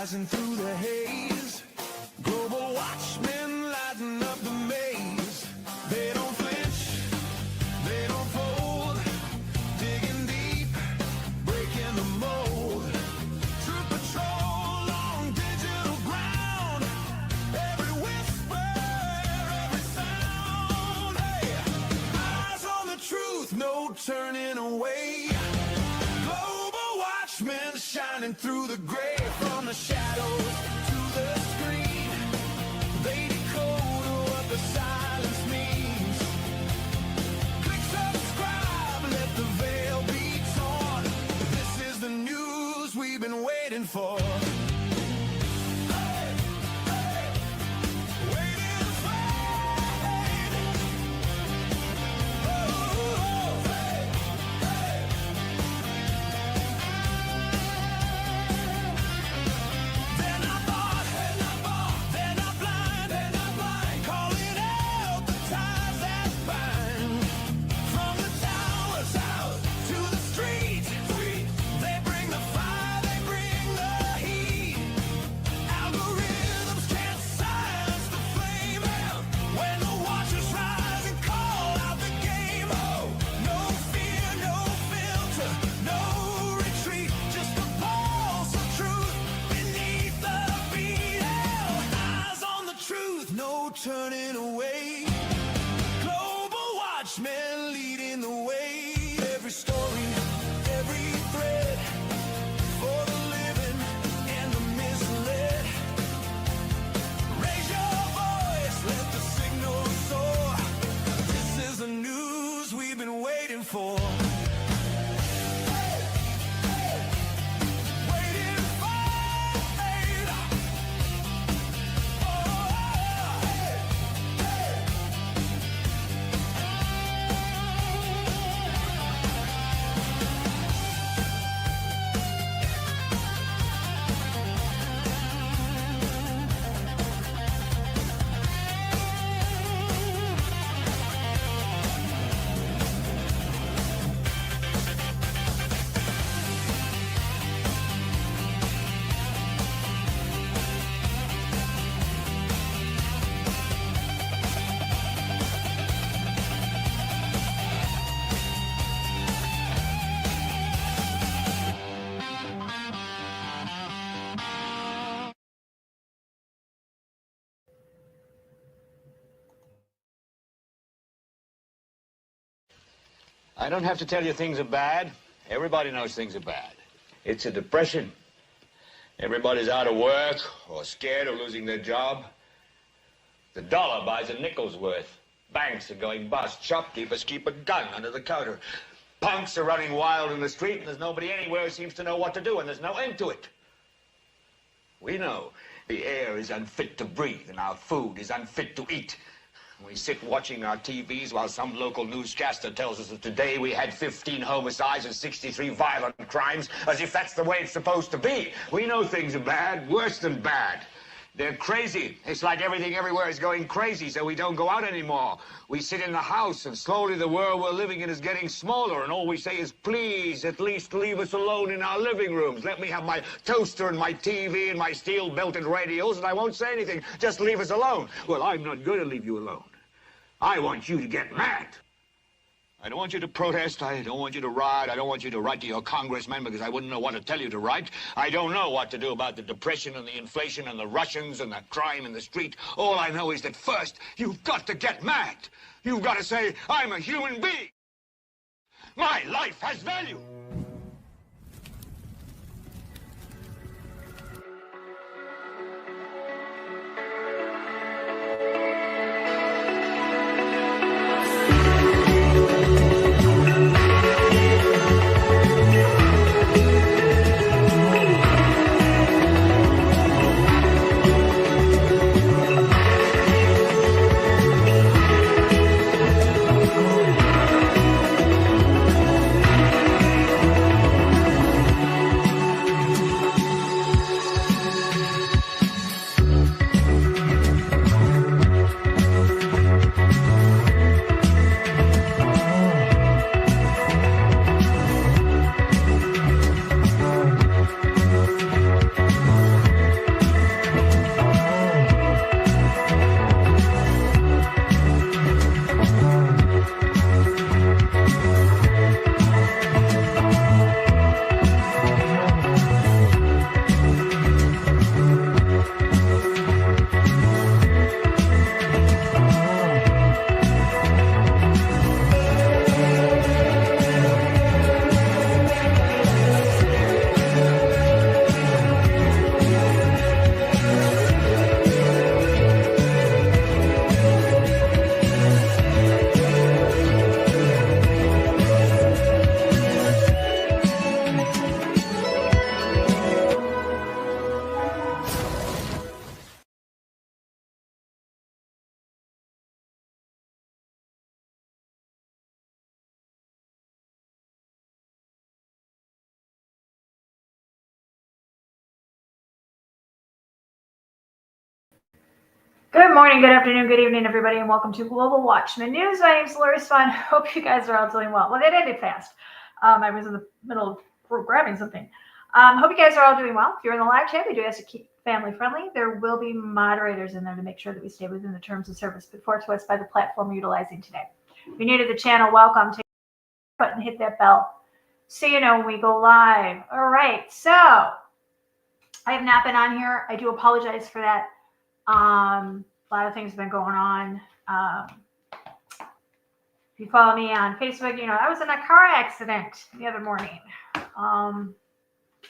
rising through the haze. Global watchmen lighting up the maze. They don't flinch, they don't fold, digging deep, breaking the mold. Truth patrol on digital ground. Every whisper, every sound. Hey, eyes on the truth, no turning away. Global watchmen shining through the gray. From the shadows to the screen, they decode what the silence means. Click subscribe, let the veil be torn. This is the news we've been waiting for. Hey, hey, waiting for. Oh, hey, hey. They're not bought, they're not blind, calling out the ties that bind. From the towers out to the street, they bring the fire, they bring the heat. Algorithms can't silence the flame. When the watchers rise and call out the game, oh, no fear, no filter, no retreat, just the pulse of truth beneath the beat. Eyes on the truth, no turning away. Global watchmen leading the way. Every story, every thread, for the living and the misled. Raise your voice, let the signal soar. This is the news we've been waiting for. Waiting for. I don't have to tell you things are bad. Everybody knows things are bad. It's a depression. Everybody's out of work or scared of losing their job. The dollar buys a nickel's worth. Banks are going bust. Shopkeepers keep a gun under the counter. Punks are running wild in the street, and there's nobody anywhere who seems to know what to do, and there's no end to it. We know the air is unfit to breathe, and our food is unfit to eat. We sit watching our TVs while some local newscaster tells us that today we had 15 homicides and 63 violent crimes, as if that's the way it's supposed to be. We know things are bad, worse than bad. They're crazy. It's like everything everywhere is going crazy, so we don't go out anymore. We sit in the house, and slowly the world we're living in is getting smaller, and all we say is, please, at least leave us alone in our living rooms. Let me have my toaster and my TV and my steel-belted radios, and I won't say anything. Just leave us alone. Well, I'm not going to leave you alone. I want you to get mad. I don't want you to protest. I don't want you to riot. I don't want you to write to your congressman because I wouldn't know what to tell you to write. I don't know what to do about the depression and the inflation and the Russians and the crime in the street. All I know is that first, you've got to get mad. You've got to say, I'm a human being. My life has value. Good morning, good afternoon, good evening, everybody, and welcome to Global Watchman News. My name is Lori Swan. Hope you guys are all doing well. Well, that ended fast. I was in the middle of grabbing something. Hope you guys are all doing well. If you're in the live chat, we do ask to keep family friendly. There will be moderators in there to make sure that we stay within the terms of service put forth to us by the platform we're utilizing today. If you're new to the channel, welcome. Take the button, hit that bell so you know when we go live. All right, so I have not been on here. I do apologize for that. A lot of things have been going on. If you follow me on Facebook, you know, I was in a car accident the other morning. I'm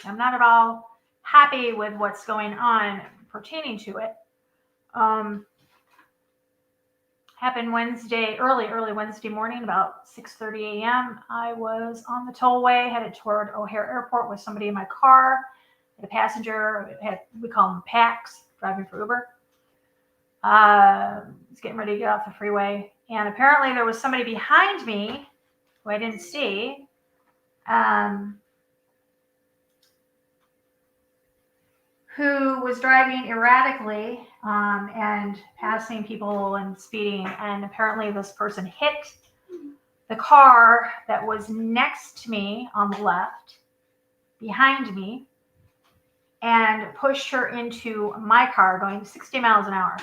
not at all happy with what's going on pertaining to it. Happened Wednesday, early Wednesday morning, about 6:30 a.m. I was on the tollway headed toward O'Hare Airport with somebody in my car. The passenger, we call them PACs, driving for Uber. Was getting ready to get off the freeway, and apparently there was somebody behind me who I didn't see, who was driving erratically and passing people and speeding. And apparently this person hit the car that was next to me on the left, behind me, and pushed her into my car going 60 miles an hour.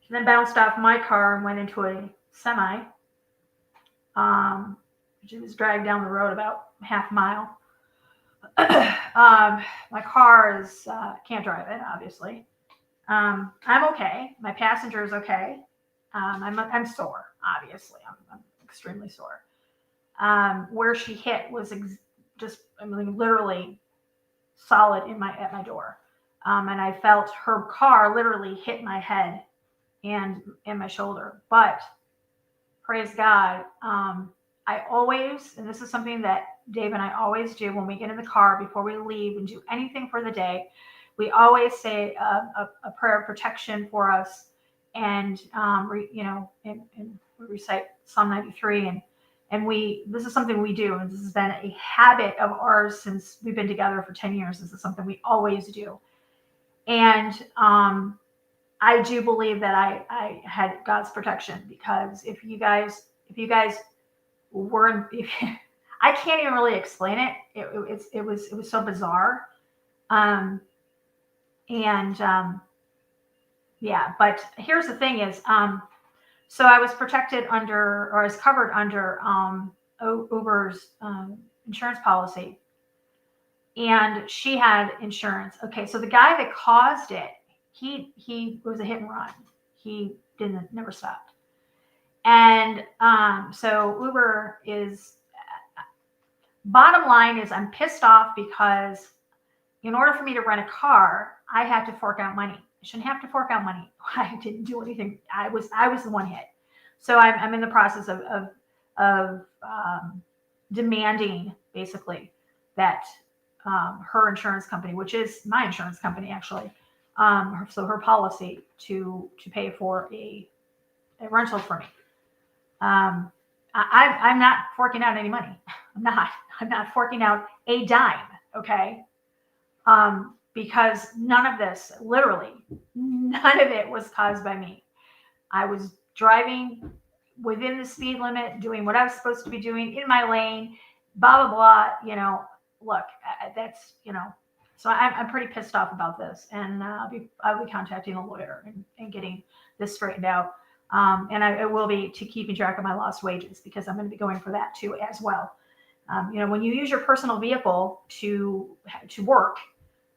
She then bounced off my car and went into a semi. She was dragged down the road about half a mile. My car is can't drive it, obviously. I'm okay. My passenger is okay. I'm sore, obviously. I'm extremely sore. Where she hit was literally solid at my door, and I felt her car literally hit my head and my shoulder. But praise God, I always, and this is something that Dave and I always do when we get in the car before we leave and do anything for the day, we always say a prayer of protection for us, and we recite Psalm 93, and this is something we do, and this has been a habit of ours since we've been together for 10 years. This is something we always do, and I do believe that I had God's protection, because if you guys weren't, I can't even really explain it. It was so bizarre. Yeah, but here's the thing is, so I was protected under, or I was covered under Uber's insurance policy, and she had insurance. Okay, so the guy that caused it, he was a hit and run. He never stopped. And so Uber is, bottom line is, I'm pissed off because in order for me to rent a car, I had to fork out money. I shouldn't have to fork out money. I didn't do anything. I was the one hit. So I'm in the process of demanding, basically, that her insurance company, which is my insurance company actually, so her policy to pay for a rental for me. I'm not forking out any money. I'm not forking out a dime. Okay. Because none of this, literally, none of it was caused by me. I was driving within the speed limit, doing what I was supposed to be doing in my lane, blah, blah, blah. Look, that's, so I'm pretty pissed off about this. And I'll be contacting a lawyer and getting this straightened out. And I will be keeping track of my lost wages, because I'm going to be going for that too as well. When you use your personal vehicle to work,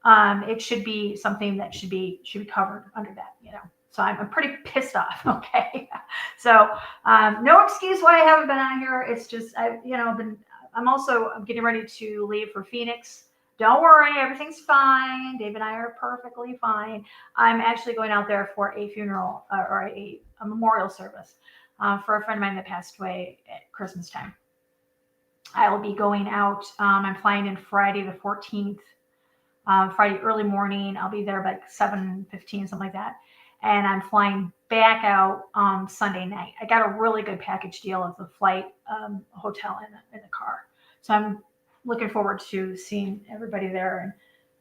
it should be something that should be covered under that, So I'm pretty pissed off. Okay. So, no excuse why I haven't been on here. It's just, I'm getting ready to leave for Phoenix. Don't worry. Everything's fine. Dave and I are perfectly fine. I'm actually going out there for a funeral or a memorial service for a friend of mine that passed away at Christmas time. I will be going out. I'm flying in Friday the 14th. Friday early morning. I'll be there by 7:15, something like that. And I'm flying back out Sunday night. I got a really good package deal of the flight, hotel, in the car. So I'm looking forward to seeing everybody there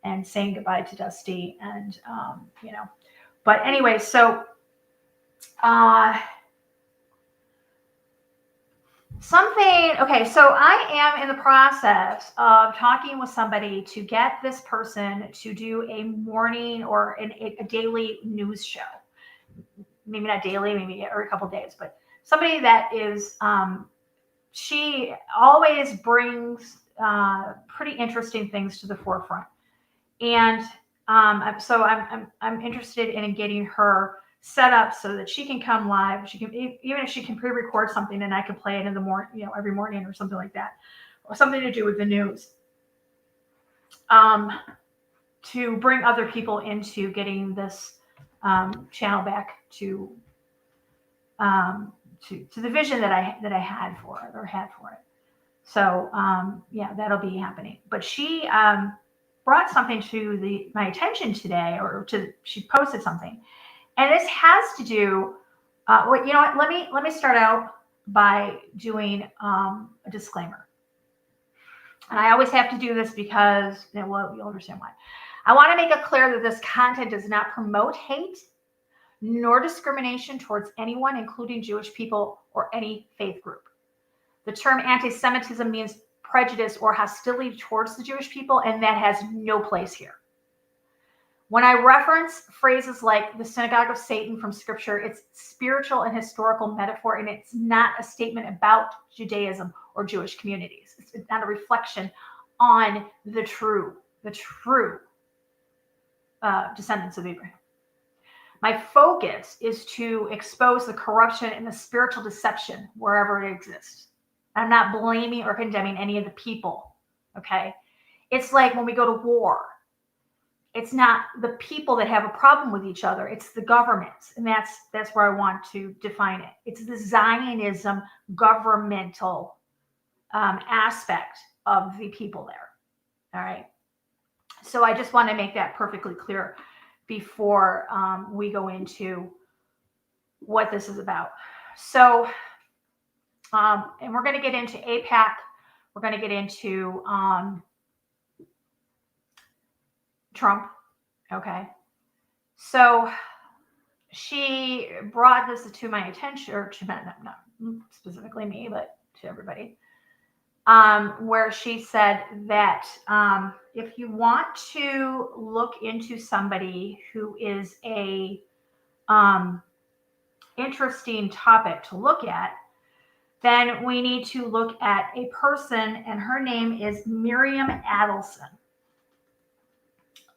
and saying goodbye to Dusty, and But anyway, so okay, so I am in the process of talking with somebody to get this person to do a morning or a daily news show. Maybe not daily, maybe every couple of days, but somebody that is, she always brings pretty interesting things to the forefront. And so I'm interested in getting her set up so that she can come live. She can, even if she can pre-record something and I can play it in the morning, every morning or something like that, or something to do with the news, to bring other people into getting this channel back to the vision that I had for it. So yeah, that'll be happening. But she brought something to my attention today, she posted something, and this has to do. Well, you know what? Let me start out by doing a disclaimer. And I always have to do this because, well, you'll understand why. I want to make it clear that this content does not promote hate nor discrimination towards anyone, including Jewish people or any faith group. The term antisemitism means prejudice or hostility towards the Jewish people, and that has no place here. When I reference phrases like the synagogue of Satan from scripture, it's spiritual and historical metaphor, and it's not a statement about Judaism or Jewish communities. It's not a reflection on the true descendants of Abraham. My focus is to expose the corruption and the spiritual deception wherever it exists. I'm not blaming or condemning any of the people, okay? It's like when we go to war. It's not the people that have a problem with each other. It's the governments. And that's where I want to define it. It's the Zionism governmental aspect of the people there. All right. So I just want to make that perfectly clear before we go into what this is about. So, and we're going to get into AIPAC. We're going to get into Trump. Okay. So she brought this to my attention, or not specifically me, but to everybody, where she said that if you want to look into somebody who is a interesting topic to look at, then we need to look at a person, and her name is Miriam Adelson.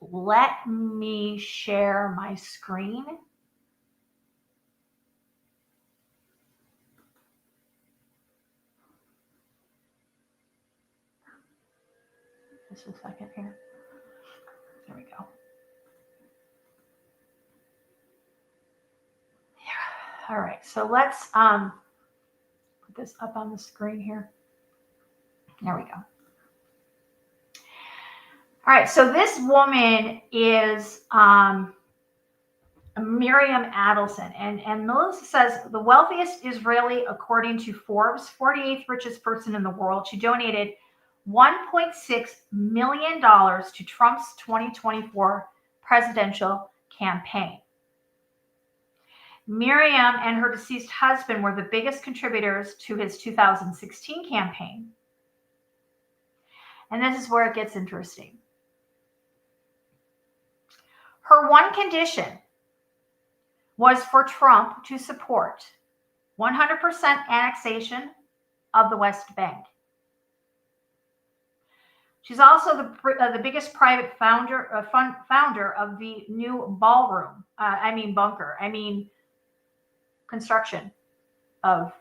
Let me share my screen. Just a second here. There we go. Yeah. All right. So let's put this up on the screen here. There we go. All right, so this woman is Miriam Adelson, and Melissa says the wealthiest Israeli according to Forbes, 48th richest person in the world. She donated $1.6 million to Trump's 2024 presidential campaign. Miriam and her deceased husband were the biggest contributors to his 2016 campaign. And this is where it gets interesting. Her one condition was for Trump to support 100% annexation of the West Bank. She's also the biggest private founder of the new construction of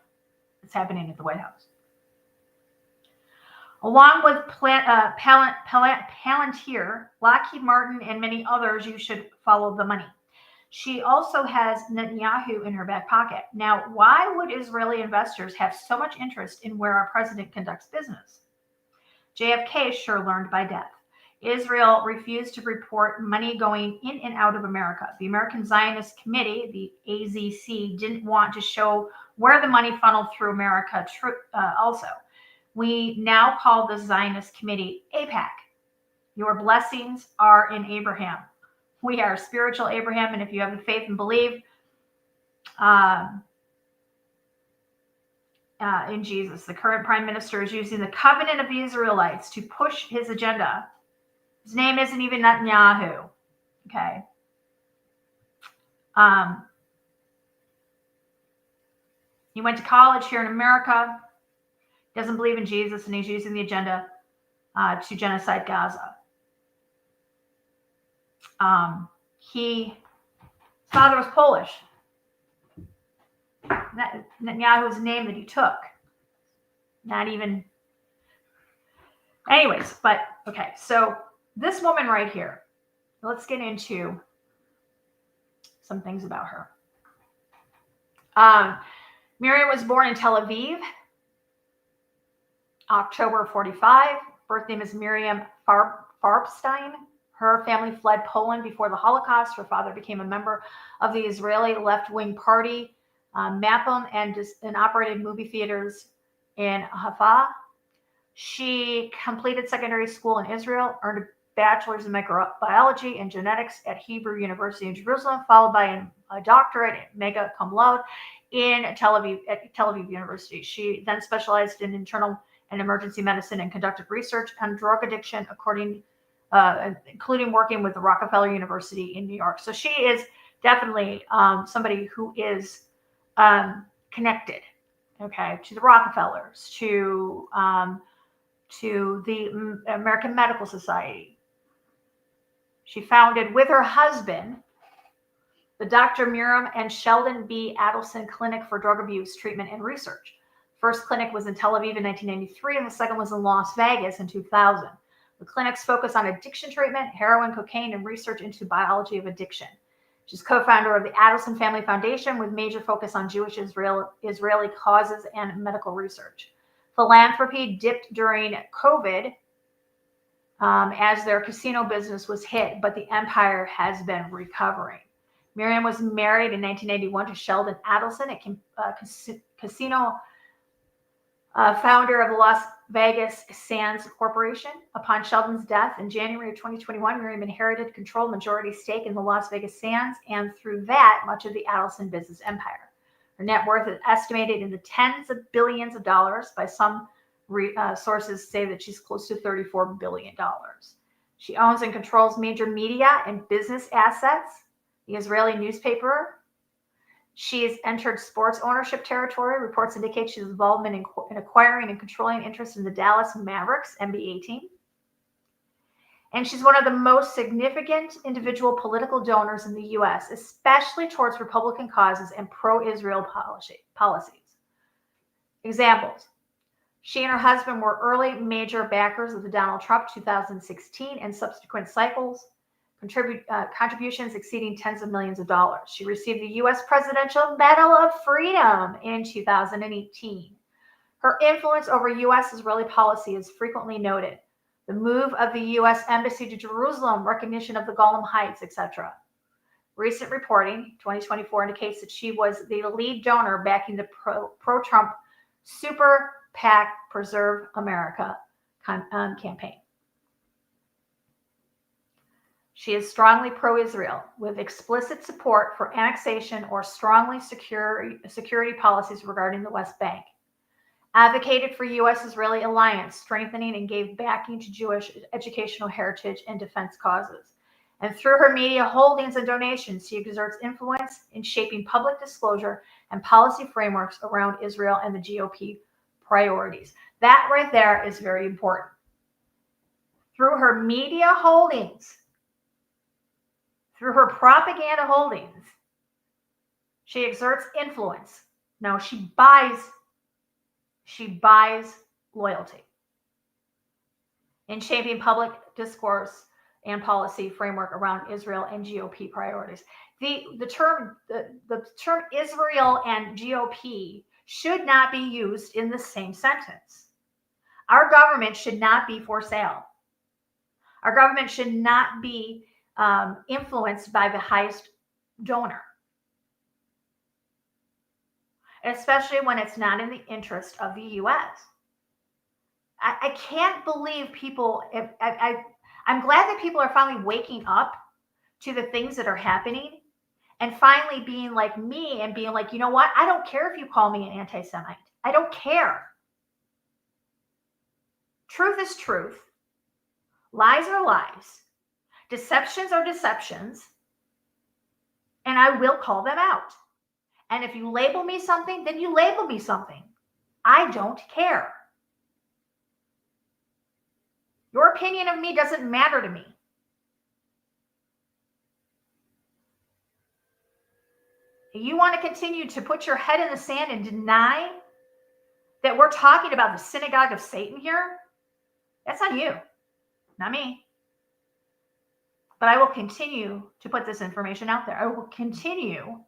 that's happening at the White House. Along with Palantir, Lockheed Martin, and many others, you should follow the money. She also has Netanyahu in her back pocket. Now, why would Israeli investors have so much interest in where our president conducts business? JFK sure learned by death. Israel refused to report money going in and out of America. The American Zionist Committee, the AZC, didn't want to show where the money funneled through America also. We now call the Zionist Committee AIPAC. Your blessings are in Abraham. We are spiritual Abraham, and if you have the faith and believe in Jesus, the current prime minister is using the covenant of the Israelites to push his agenda. His name isn't even Netanyahu. Okay. He went to college here in America, doesn't believe in Jesus, and he's using the agenda to genocide Gaza. His father was Polish. Netanyahu's the name that he took. Not even. Anyways, but okay. So this woman right here, let's get into some things about her. Miriam was born in Tel Aviv, October 45. Birth name is Miriam Farbstein. Her family fled Poland before the Holocaust. Her father became a member of the Israeli left-wing party, Mapam, and operated movie theaters in Haifa. She completed secondary school in Israel, earned a bachelor's in microbiology and genetics at Hebrew University in Jerusalem, followed by a doctorate at magna cum laude in Tel Aviv University. She then specialized in internal and emergency medicine and conducted research on drug addiction, including working with the Rockefeller University in New York. So she is definitely somebody who is connected, okay, to the Rockefellers, to the American Medical Society. She founded with her husband the Dr. Miriam and Sheldon B. Adelson Clinic for Drug Abuse Treatment and Research. First clinic was in Tel Aviv in 1993, and the second was in Las Vegas in 2000. The clinics focus on addiction treatment, heroin, cocaine, and research into biology of addiction. She's co-founder of the Adelson Family Foundation with major focus on Jewish Israeli causes and medical research. Philanthropy dipped during COVID as their casino business was hit, but the empire has been recovering. Miriam was married in 1981 to Sheldon Adelson, a casino founder of the Las Vegas Sands Corporation. Upon Sheldon's death in January of 2021, Miriam inherited control majority stake in the Las Vegas Sands, and through that, much of the Adelson business empire. Her net worth is estimated in the tens of billions of dollars. By some sources say that she's close to $34 billion. She owns and controls major media and business assets, the Israeli newspaper. She has entered sports ownership territory. Reports indicate she's involvement in acquiring and controlling interest in the Dallas Mavericks NBA team. And she's one of the most significant individual political donors in the U.S., especially towards Republican causes and pro-Israel policies. Examples. She and her husband were early major backers of the Donald Trump 2016 and subsequent cycles, contributions exceeding tens of millions of dollars. She received the U.S. Presidential Medal of Freedom in 2018. Her influence over U.S. Israeli policy is frequently noted. The move of the U.S. Embassy to Jerusalem, recognition of the Golan Heights, etc. Recent reporting, 2024, indicates that she was the lead donor backing the pro-Trump Super PAC Preserve America campaign. She is strongly pro-Israel, with explicit support for annexation or strongly security policies regarding the West Bank. Advocated for U.S.-Israeli alliance, strengthening and gave backing to Jewish educational heritage and defense causes. And through her media holdings and donations, she exerts influence in shaping public disclosure and policy frameworks around Israel and the GOP priorities. That right there is very important. Through her media holdings, through her propaganda holdings, she exerts influence. No, she buys loyalty in shaping public discourse and policy framework around Israel and GOP priorities. The term Israel and GOP should not be used in the same sentence. Our government should not be for sale. Our government should not be influenced by the highest donor, especially when it's not in the interest of the U.S. I can't believe people. I I'm glad that people are finally waking up to the things that are happening and finally being like me and being like, you know what? I don't care if you call me an anti-Semite. I don't care. Truth is truth. Lies are lies. Deceptions are deceptions. And I will call them out. And if you label me something, then you label me something. I don't care. Your opinion of me doesn't matter to me. You want to continue to put your head in the sand and deny that we're talking about the synagogue of Satan here? That's on you, not me. But I will continue to put this information out there. I will continue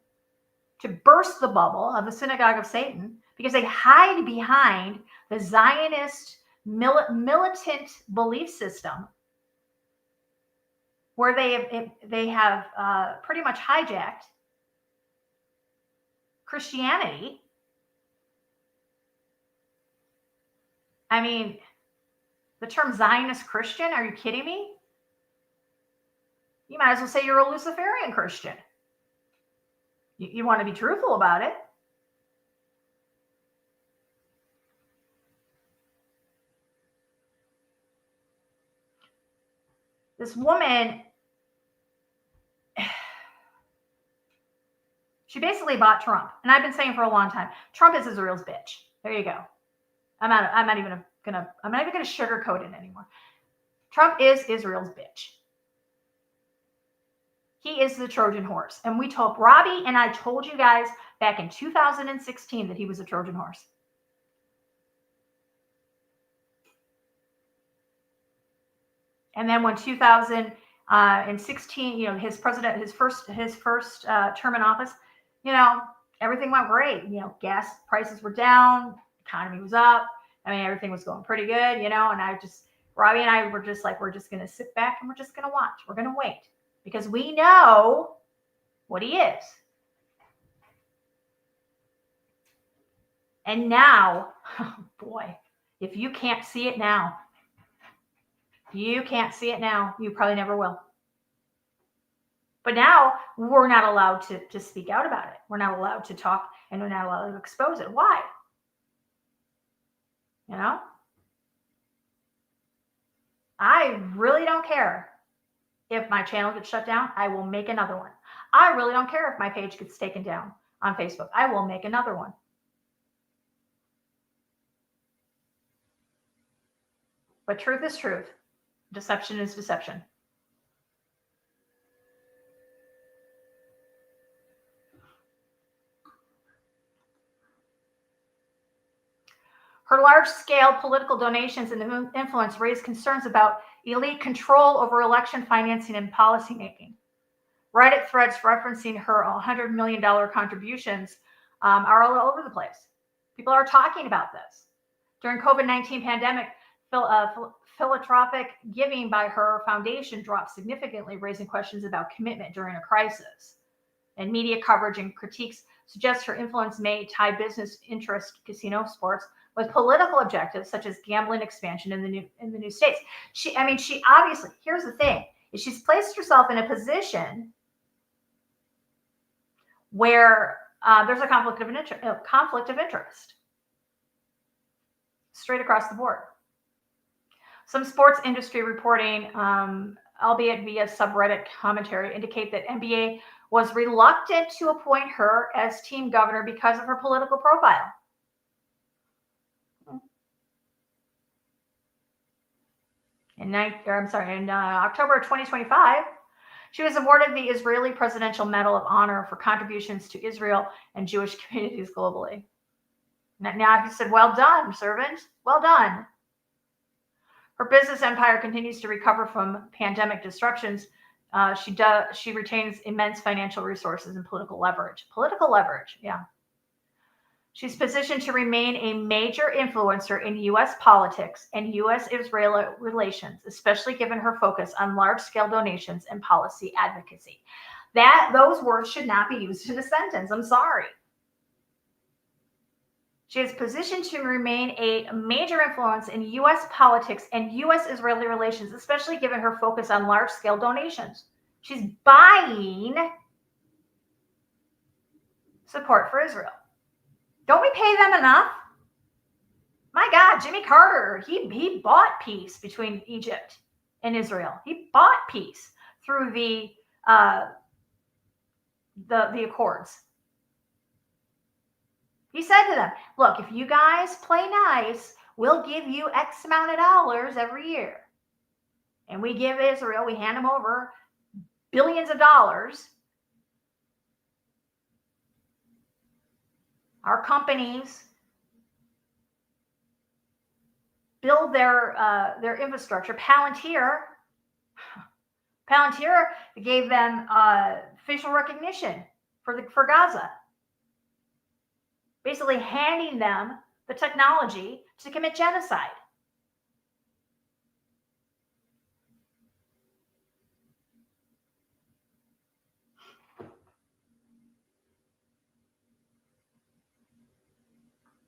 to burst the bubble of the synagogue of Satan because they hide behind the Zionist militant belief system where they have pretty much hijacked Christianity. I mean, the term Zionist Christian, are you kidding me? You might as well say you're a Luciferian Christian. You want to be truthful about it. This woman, she basically bought Trump. And I've been saying for a long time, Trump is Israel's bitch. There you go. I'm not even gonna sugarcoat it anymore. Trump is Israel's bitch. He is the Trojan horse. And Robbie and I told you guys back in 2016 that he was a Trojan horse. And then when 2016, his first term in office, everything went great. Gas prices were down, economy was up. I mean, everything was going pretty good, and Robbie and I were just like, we're just going to sit back and we're just going to watch. We're going to wait because we know what he is. And now, oh boy, if you can't see it now, you probably never will. But now we're not allowed to speak out about it. We're not allowed to talk and we're not allowed to expose it. Why? I really don't care if my channel gets shut down. I will make another one. I really don't care if my page gets taken down on Facebook. I will make another one. But truth is truth. Deception is deception. Her large-scale political donations and influence raised concerns about elite control over election financing and policymaking. Reddit threads referencing her $100 million contributions are all over the place. People are talking about this. During COVID-19 pandemic, philanthropic giving by her foundation dropped significantly, raising questions about commitment during a crisis. And media coverage and critiques suggest her influence may tie business interest, casino sports, with political objectives such as gambling expansion in the new states. She obviously, here's the thing, is she's placed herself in a position where there's a conflict of interest straight across the board. Some sports industry reporting, albeit via subreddit commentary, indicate that NBA was reluctant to appoint her as team governor because of her political profile. In October of 2025, she was awarded the Israeli Presidential Medal of Honor for contributions to Israel and Jewish communities globally. Now he said, well done, servant. Well done. Her business empire continues to recover from pandemic disruptions. She retains immense financial resources and political leverage. Political leverage, yeah. She's positioned to remain a major influencer in U.S. politics and U.S.-Israel relations, especially given her focus on large-scale donations and policy advocacy. Those words should not be used in a sentence. I'm sorry. She is positioned to remain a major influence in U.S. politics and U.S.-Israeli relations, especially given her focus on large-scale donations. She's buying support for Israel. Don't we pay them enough? My God, Jimmy Carter, he bought peace between Egypt and Israel. He bought peace through the accords. He said to them, look, if you guys play nice, we'll give you X amount of dollars every year. And we give Israel, we hand them over billions of dollars. Our companies build their infrastructure. Palantir gave them facial recognition for Gaza, basically handing them the technology to commit genocide.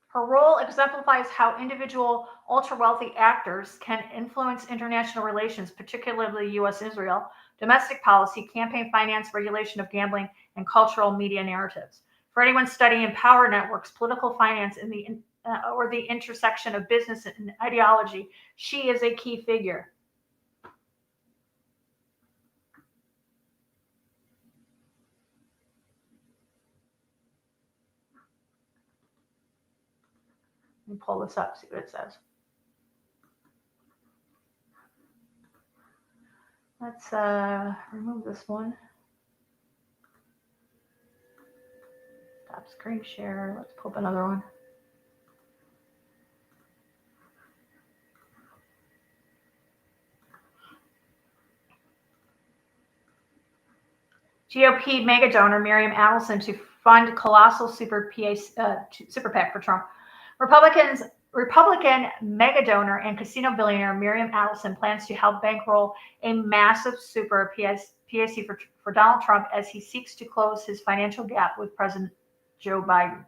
Her role exemplifies how individual ultra-wealthy actors can influence international relations, particularly U.S.-Israel, domestic policy, campaign finance, regulation of gambling, and cultural media narratives. For anyone studying power networks, political finance, or the intersection of business and ideology, she is a key figure. Let me pull this up, see what it says. Let's remove this one. Stop screen share. Let's pull up another one. GOP mega donor Miriam Adelson to fund colossal super PAC for Trump. Republican mega donor and casino billionaire Miriam Adelson plans to help bankroll a massive super PAC for Donald Trump as he seeks to close his financial gap with President Joe Biden.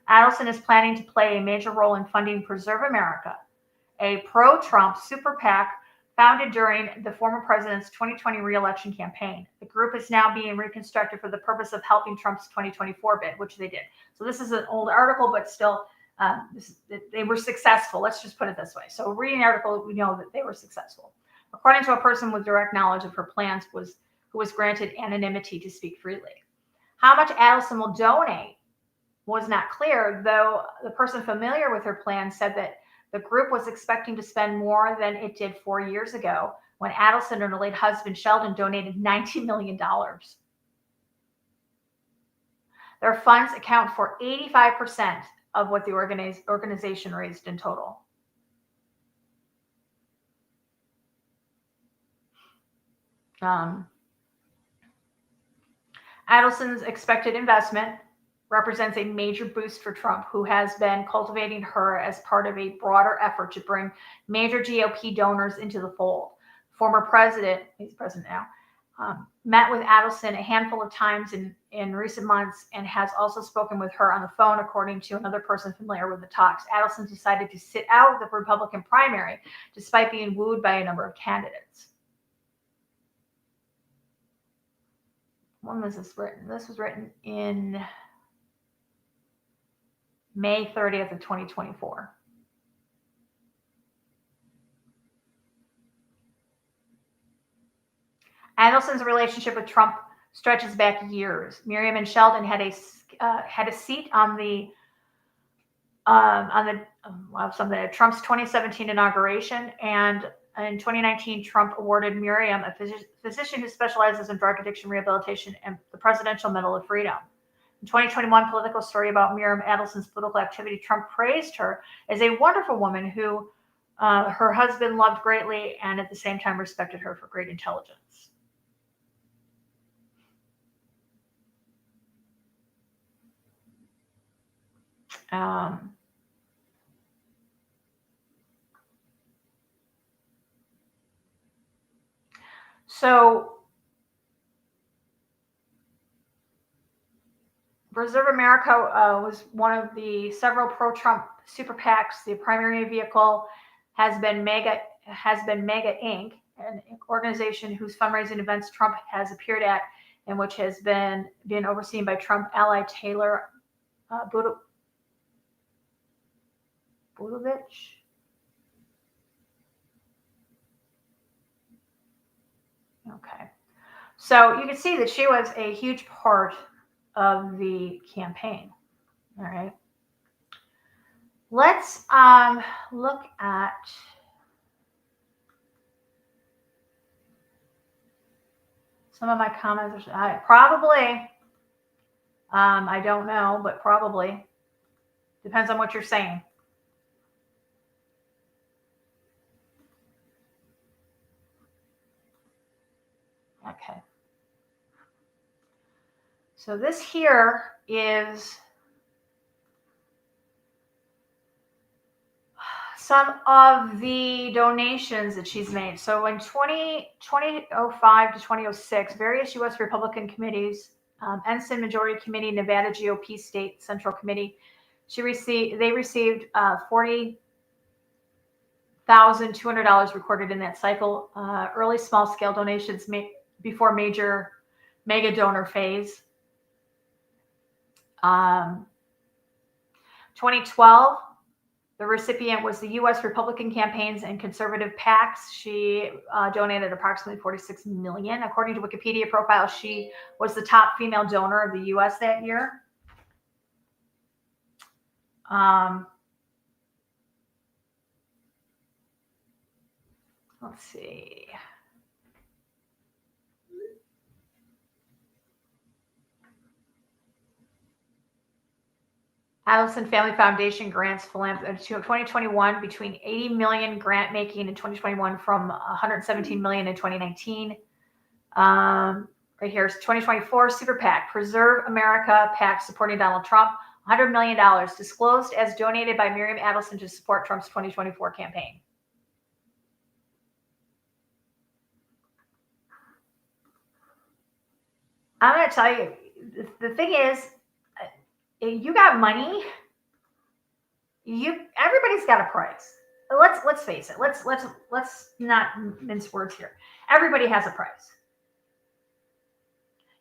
Adelson is planning to play a major role in funding Preserve America, a pro-Trump super PAC founded during the former president's 2020 re-election campaign. The group is now being reconstructed for the purpose of helping Trump's 2024 bid, which they did. So this is an old article, but still, they were successful. Let's just put it this way. So reading the article, we know that they were successful. According to a person with direct knowledge of her plans, who was granted anonymity to speak freely. How much Adelson will donate was not clear, though the person familiar with her plan said that the group was expecting to spend more than it did 4 years ago when Adelson and her late husband Sheldon donated $90 million. Their funds account for 85% of what the organization raised in total. Adelson's expected investment represents a major boost for Trump, who has been cultivating her as part of a broader effort to bring major GOP donors into the fold. Former president, he's president now, met with Adelson a handful of times in recent months and has also spoken with her on the phone, according to another person familiar with the talks. Adelson decided to sit out of the Republican primary despite being wooed by a number of candidates. When was this written? This was written in May 30th of 2024. Adelson's relationship with Trump stretches back years. Miriam and Sheldon had a seat on Trump's 2017 inauguration, and in 2019, Trump awarded Miriam, a physician who specializes in drug addiction rehabilitation, and the Presidential Medal of Freedom. In 2021 political story about Miriam Adelson's political activity, Trump praised her as a wonderful woman who her husband loved greatly and at the same time respected her for great intelligence. So Preserve America was one of the several pro-Trump super PACs. The primary vehicle has been Mega Inc., an organization whose fundraising events Trump has appeared at, and which has been overseen by Trump ally Taylor Budovich. Okay, so you can see that she was a huge part of the campaign. All right. Let's look at some of my comments. Probably, I don't know, but probably depends on what you're saying. Okay. So this here is some of the donations that she's made. So in 2005 to 2006, various U.S. Republican committees, Ensign Majority Committee, Nevada GOP State Central Committee, they received $40,200 recorded in that cycle. Early small scale donations before major mega donor phase. 2012. The recipient was the U.S. Republican campaigns and conservative PACs. She donated approximately $46 million. According to Wikipedia profile, she was the top female donor of the U.S. that year. Let's see. Adelson Family Foundation grants philanthropy 2021 between $80 million grant making in 2021 from $117 million in 2019. Right here is 2024 Super PAC, Preserve America PAC supporting Donald Trump, $100 million disclosed as donated by Miriam Adelson to support Trump's 2024 campaign. I'm going to tell you, the thing is, you got money, everybody's got a price. Let's face it. Let's not mince words here. Everybody has a price.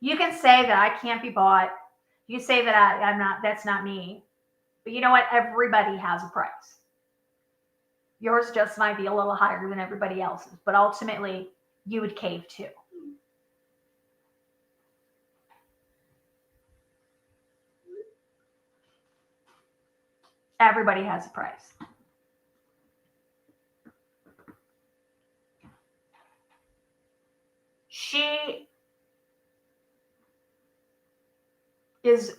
You can say that I can't be bought. You say that I'm not, that's not me. But you know what? Everybody has a price. Yours just might be a little higher than everybody else's, but ultimately you would cave too. Everybody has a price. She is,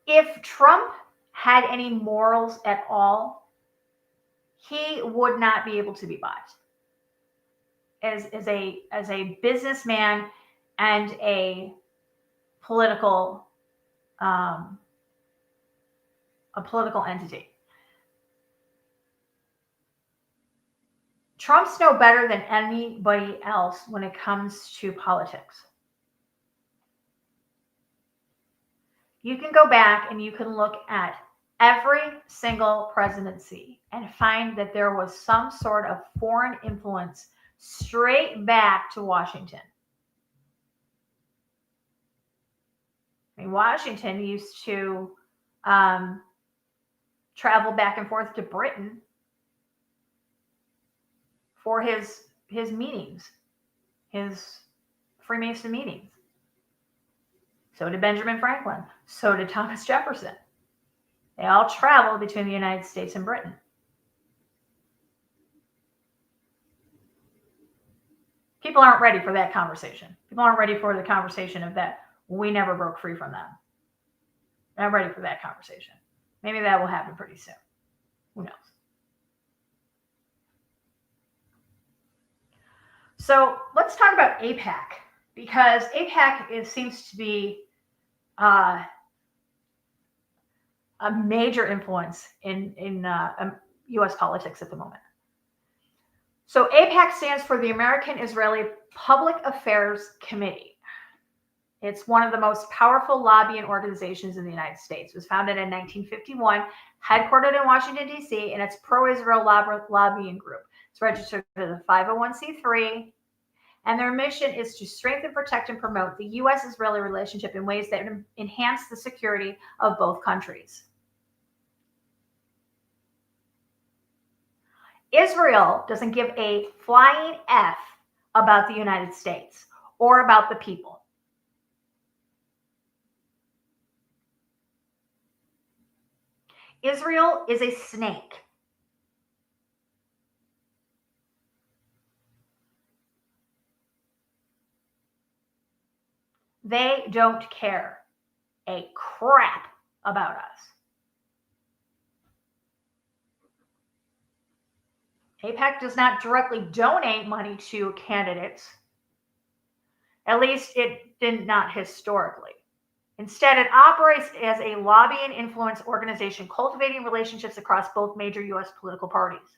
if Trump had any morals at all, he would not be able to be bought. As a businessman and a political entity. Trump's no better than anybody else when it comes to politics. You can go back and you can look at every single presidency and find that there was some sort of foreign influence straight back to Washington. I mean, Washington used to travel back and forth to Britain for his meetings, his Freemason meetings. So did Benjamin Franklin. So did Thomas Jefferson. They all traveled between the United States and Britain. People aren't ready for that conversation. People aren't ready for the conversation of that. We never broke free from them. They're not ready for that conversation. Maybe that will happen pretty soon. Who knows? So let's talk about AIPAC, because AIPAC seems to be a major influence in U.S. politics at the moment. So AIPAC stands for the American Israeli Public Affairs Committee. It's one of the most powerful lobbying organizations in the United States. It was founded in 1951, headquartered in Washington, D.C., and it's pro-Israel lobbying group. It's registered as a 501c3, and their mission is to strengthen, protect, and promote the U.S.-Israeli relationship in ways that enhance the security of both countries. Israel doesn't give a flying F about the United States or about the people. Israel is a snake. They don't care a crap about us. AIPAC does not directly donate money to candidates. At least it did not historically. Instead, it operates as a lobbying influence organization, cultivating relationships across both major U.S. political parties.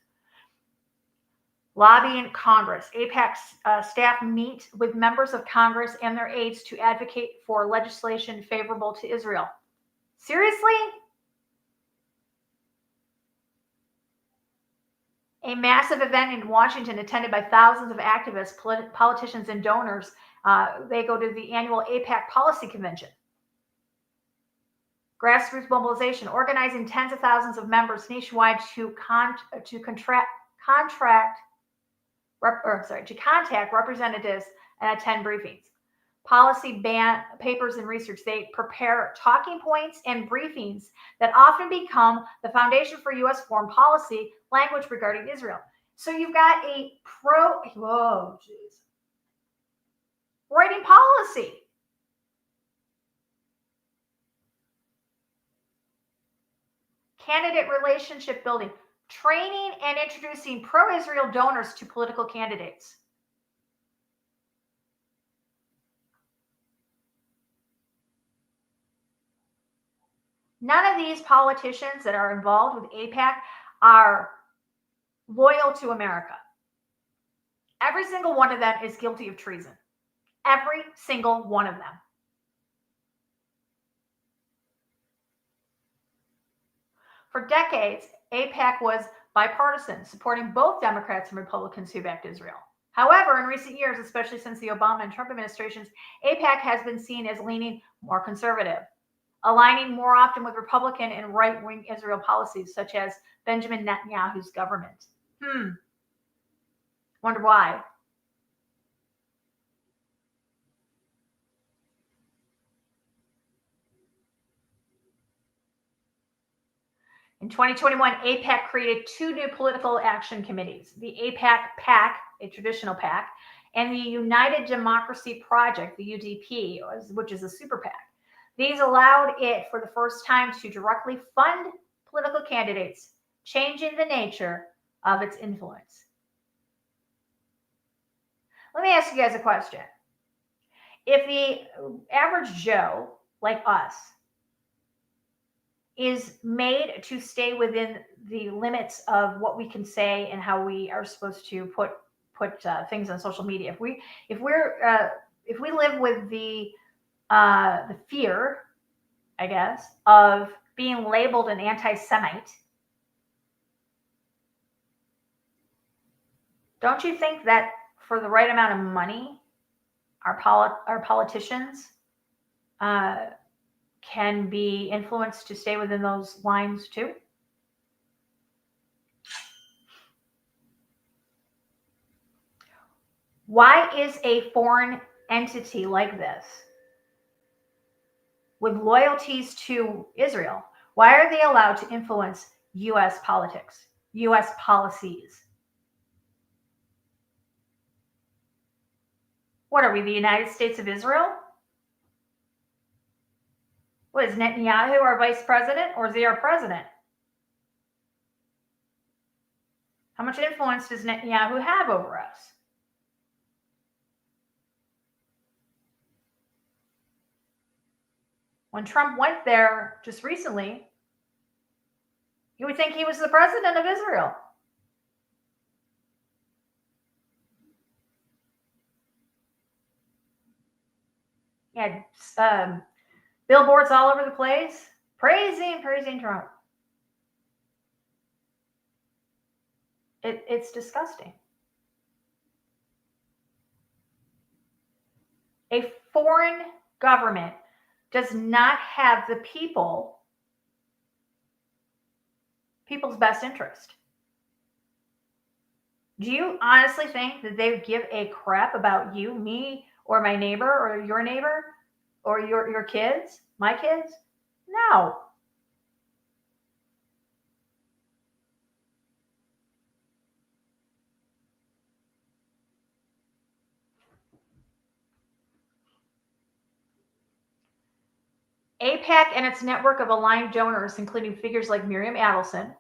Lobbying Congress. AIPAC's staff meet with members of Congress and their aides to advocate for legislation favorable to Israel. Seriously? A massive event in Washington attended by thousands of activists, politicians, and donors. They go to the annual AIPAC Policy Convention. Grassroots mobilization, organizing tens of thousands of members nationwide to contact representatives and attend briefings. Policy papers and research. They prepare talking points and briefings that often become the foundation for U.S. foreign policy language regarding Israel. So you've got a writing policy. Candidate relationship building, training and introducing pro-Israel donors to political candidates. None of these politicians that are involved with AIPAC are loyal to America. Every single one of them is guilty of treason. Every single one of them. For decades, AIPAC was bipartisan, supporting both Democrats and Republicans who backed Israel. However, in recent years, especially since the Obama and Trump administrations, AIPAC has been seen as leaning more conservative, aligning more often with Republican and right-wing Israel policies, such as Benjamin Netanyahu's government. Wonder why? In 2021, AIPAC created two new political action committees, the AIPAC PAC, a traditional PAC, and the United Democracy Project, the UDP, which is a super PAC. These allowed it for the first time to directly fund political candidates, changing the nature of its influence. Let me ask you guys a question. If the average Joe, like us, is made to stay within the limits of what we can say and how we are supposed to put things on social media. If we live with the fear, I guess, of being labeled an anti-Semite, don't you think that for the right amount of money, our politicians can be influenced to stay within those lines too? Why is a foreign entity like this, with loyalties to Israel, why are they allowed to influence U.S. politics, U.S. policies? What are we, the United States of Israel? What is Netanyahu our vice president, or is he our president? How much influence does Netanyahu have over us? When Trump went there just recently, you would think he was the president of Israel. had billboards all over the place praising Trump. It's disgusting. A foreign government does not have the people's best interest. Do you honestly think that they would give a crap about you, me, or my neighbor, or your neighbor, or your kids, my kids? No. AIPAC and its network of aligned donors, including figures like Miriam Adelson,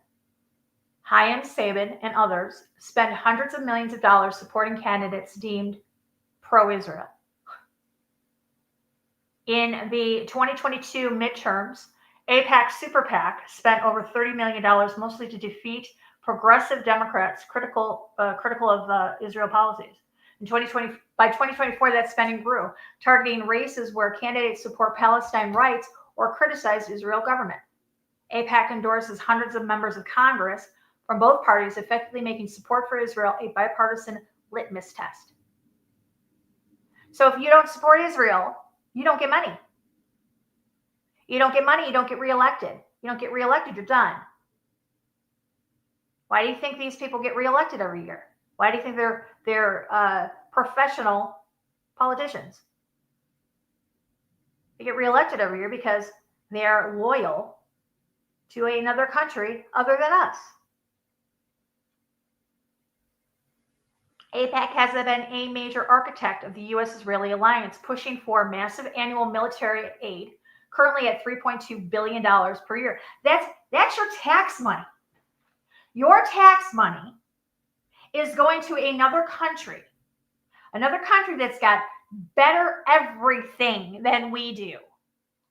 Hayam Sabin, and others, spend hundreds of millions of dollars supporting candidates deemed pro-Israel. In the 2022 midterms, AIPAC Super PAC spent over $30 million, mostly to defeat progressive Democrats critical of Israel policies. By 2024, that spending grew, targeting races where candidates support Palestine rights or criticize Israel government. AIPAC endorses hundreds of members of Congress from both parties, effectively making support for Israel a bipartisan litmus test. So if you don't support Israel, you don't get money. You don't get money, you don't get reelected. You don't get reelected, you're done. Why do you think these people get reelected every year? Why do you think they're professional politicians? They get reelected every year because they are loyal to another country other than us. AIPAC has been a major architect of the U.S.-Israeli alliance, pushing for massive annual military aid, currently at $3.2 billion per year. That's your tax money. Your tax money is going to another country that's got better everything than we do,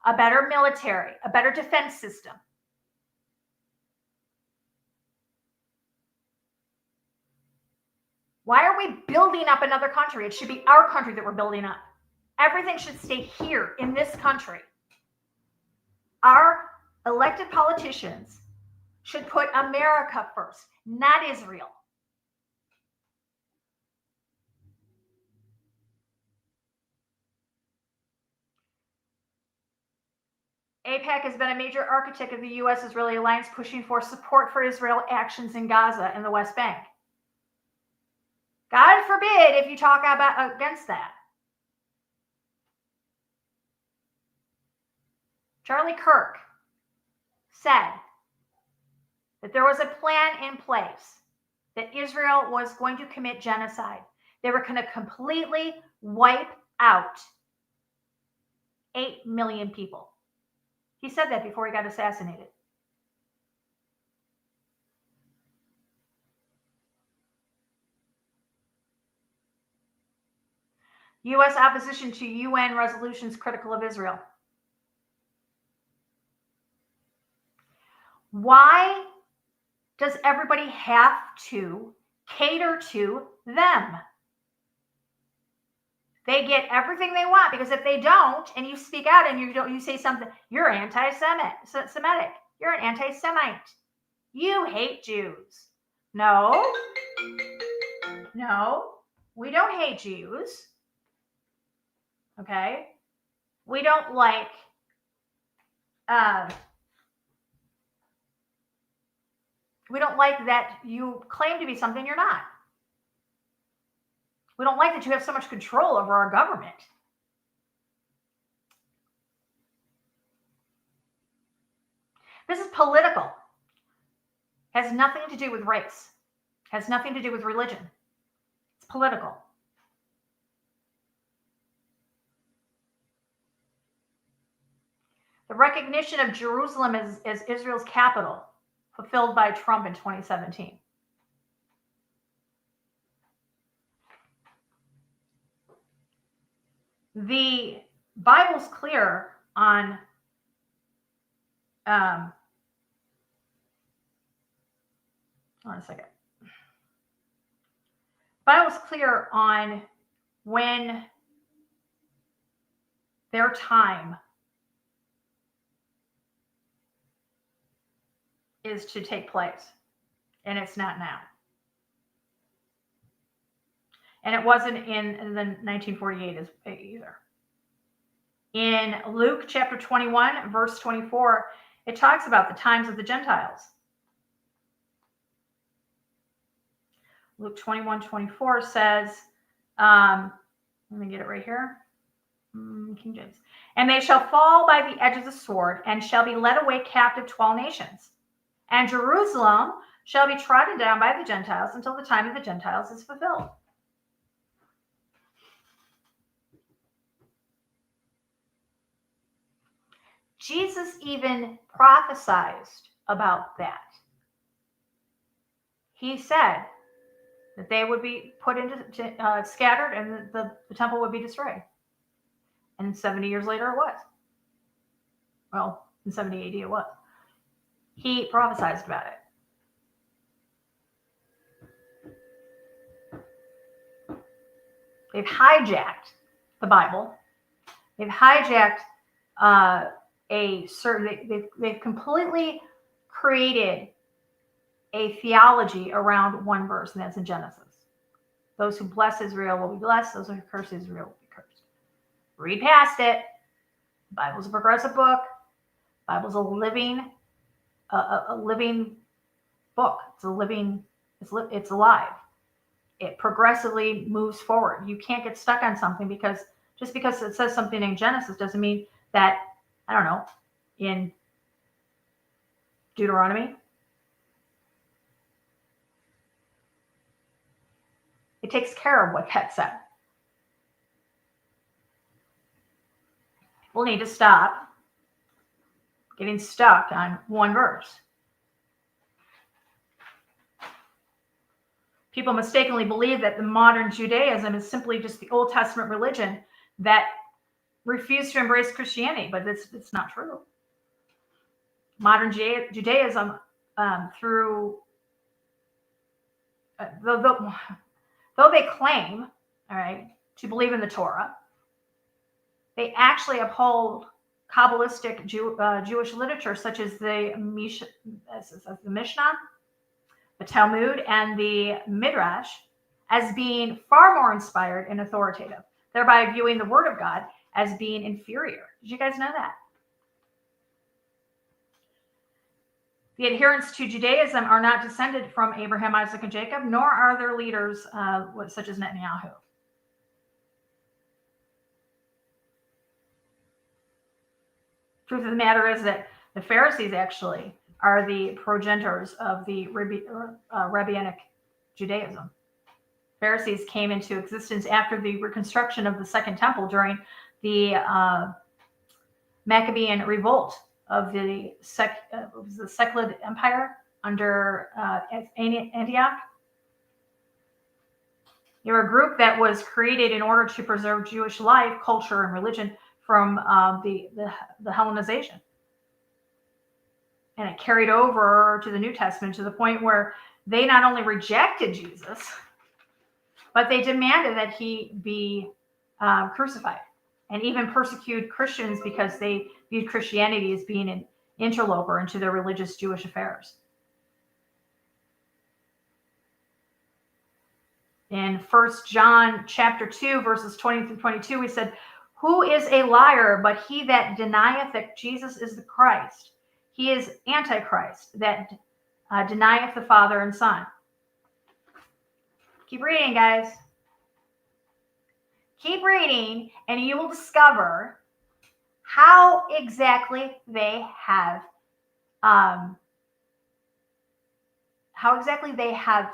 a better military, a better defense system. Why are we building up another country? It should be our country that we're building up. Everything should stay here in this country. Our elected politicians should put America first, not Israel. AIPAC has been a major architect of the U.S.-Israeli alliance, pushing for support for Israel actions in Gaza and the West Bank. God forbid if you talk against that. Charlie Kirk said that there was a plan in place that Israel was going to commit genocide. They were going to completely wipe out 8 million people. He said that before he got assassinated. U.S. opposition to UN resolutions critical of Israel. Why does everybody have to cater to them? They get everything they want, because if they don't, and you speak out and you say something, you're anti-Semitic. You're an anti-Semite. You hate Jews. No, we don't hate Jews. Okay, we don't like that you claim to be something you're not. We don't like that you have so much control over our government. This is political. Has nothing to do with race. Has nothing to do with religion. It's political. The recognition of Jerusalem as Israel's capital, fulfilled by Trump in 2017. The Bible's clear on hold on a second. Bible's clear on when their time is to take place, and it's not now. And it wasn't in the 1948 either. In Luke chapter 21, verse 24, it talks about the times of the Gentiles. Luke 21:24 says, let me get it right here. King James. And they shall fall by the edge of the sword, and shall be led away captive to all nations. And Jerusalem shall be trodden down by the Gentiles until the time of the Gentiles is fulfilled. Jesus even prophesied about that. He said that they would be put into scattered, and the temple would be destroyed. And 70 years later, it was. Well, in 70 AD, it was. He prophesied about it. They've hijacked the Bible. They've hijacked they've completely created a theology around one verse, and that's in Genesis. Those who bless Israel will be blessed. Those who curse Israel will be cursed. Read past it. The Bible's a progressive book. The Bible's a living book. It's alive. It progressively moves forward. You can't get stuck on something because it says something in Genesis doesn't mean that, I don't know, in Deuteronomy, it takes care of what that said. People need to stop getting stuck on one verse. People mistakenly believe that the modern Judaism is simply just the Old Testament religion that refused to embrace Christianity, but it's not true. Modern Judaism, though they claim, all right, to believe in the Torah, they actually uphold Kabbalistic Jewish literature such as the Mishnah, the Talmud, and the Midrash as being far more inspired and authoritative, thereby viewing the Word of God as being inferior. Did you guys know that? The adherents to Judaism are not descended from Abraham, Isaac, and Jacob, nor are their leaders such as Netanyahu. Truth of the matter is that the Pharisees actually are the progenitors of the Rabbinic Judaism. Pharisees came into existence after the reconstruction of the Second Temple during the Maccabean revolt of the Seleucid Empire under Antioch. They were a group that was created in order to preserve Jewish life, culture, and religion from the Hellenization. And it carried over to the New Testament to the point where they not only rejected Jesus, but they demanded that he be crucified, and even persecuted Christians because they viewed Christianity as being an interloper into their religious Jewish affairs. In 1 John chapter 2, verses 20 through 22, we said, "Who is a liar but he that denieth that Jesus is the Christ? He is Antichrist, that denieth the Father and Son." Keep reading, guys. Keep reading, and you will discover how exactly they have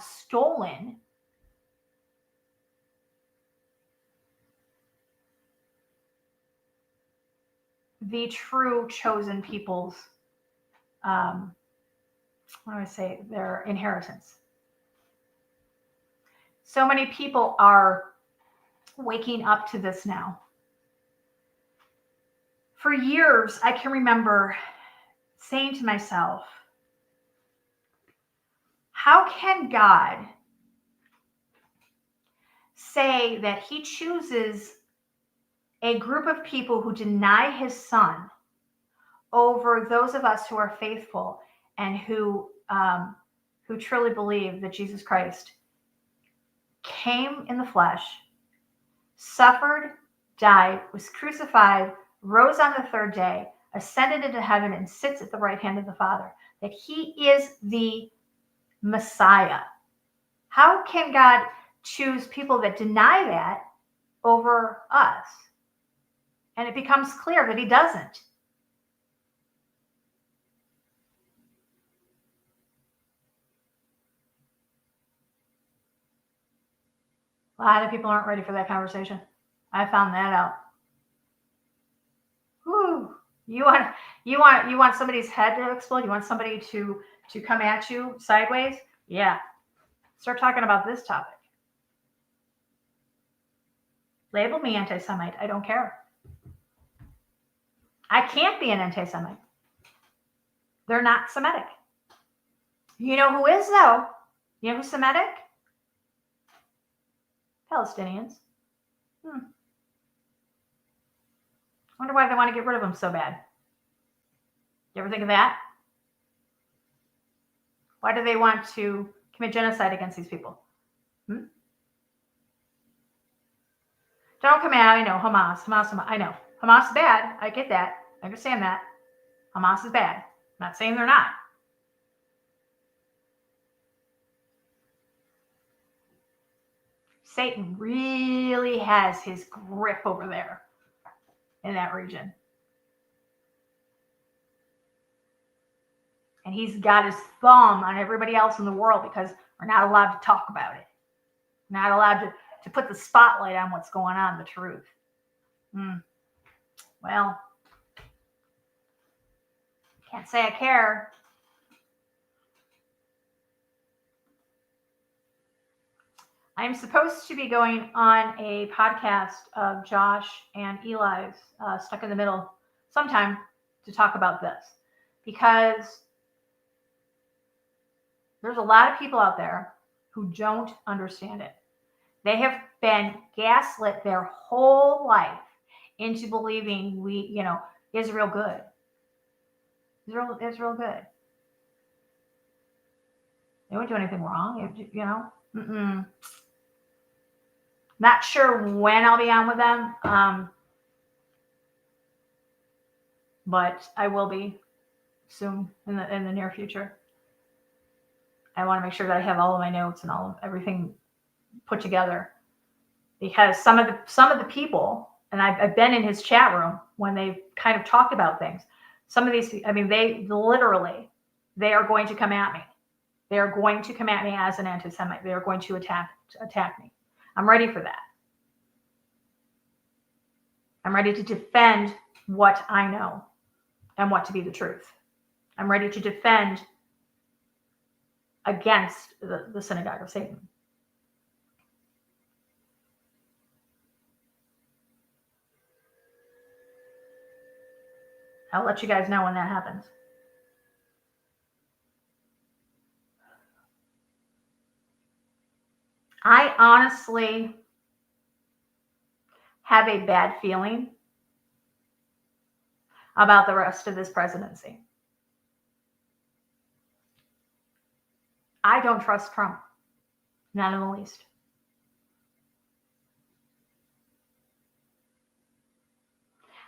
stolen the true chosen people's their inheritance. So many people are waking up to this now. For years, I can remember saying to myself, how can God say that he chooses a group of people who deny his son over those of us who are faithful and who truly believe that Jesus Christ came in the flesh, suffered, died, was crucified, rose on the third day, ascended into heaven, and sits at the right hand of the Father, that he is the Messiah. How can God choose people that deny that over us? And it becomes clear that he doesn't. A lot of people aren't ready for that conversation. I found that out. Whew. You want somebody's head to explode? You want somebody to come at you sideways? Yeah. Start talking about this topic. Label me anti-Semite. I don't care. I can't be an anti-Semite. They're not Semitic. You know who is, though? You know who's Semitic? Palestinians. Wonder why they want to get rid of them so bad. You ever think of that? Why do they want to commit genocide against these people? Don't come out. I know Hamas. I know Hamas is bad. I get that. I understand that. Hamas is bad. I'm not saying they're not. Satan really has his grip over there in that region. And he's got his thumb on everybody else in the world because we're not allowed to talk about it. We're not allowed to put the spotlight on what's going on, the truth. Well, can't say I care. I'm supposed to be going on a podcast of Josh and Eli's Stuck in the Middle sometime to talk about this, because there's a lot of people out there who don't understand it. They have been gaslit their whole life into believing Israel good. Israel good. They wouldn't do anything wrong, Not sure when I'll be on with them, but I will be soon in the near future. I want to make sure that I have all of my notes and everything put together, because some of the people, and I've been in his chat room when they kind of talked about things. Some of these, they literally, they are going to come at me. They are going to come at me as an anti-Semite. They are going to attack me. I'm ready for that. I'm ready to defend what I know and what to be the truth. I'm ready to defend against the synagogue of Satan. I'll let you guys know when that happens. I honestly have a bad feeling about the rest of this presidency. I don't trust Trump, not in the least.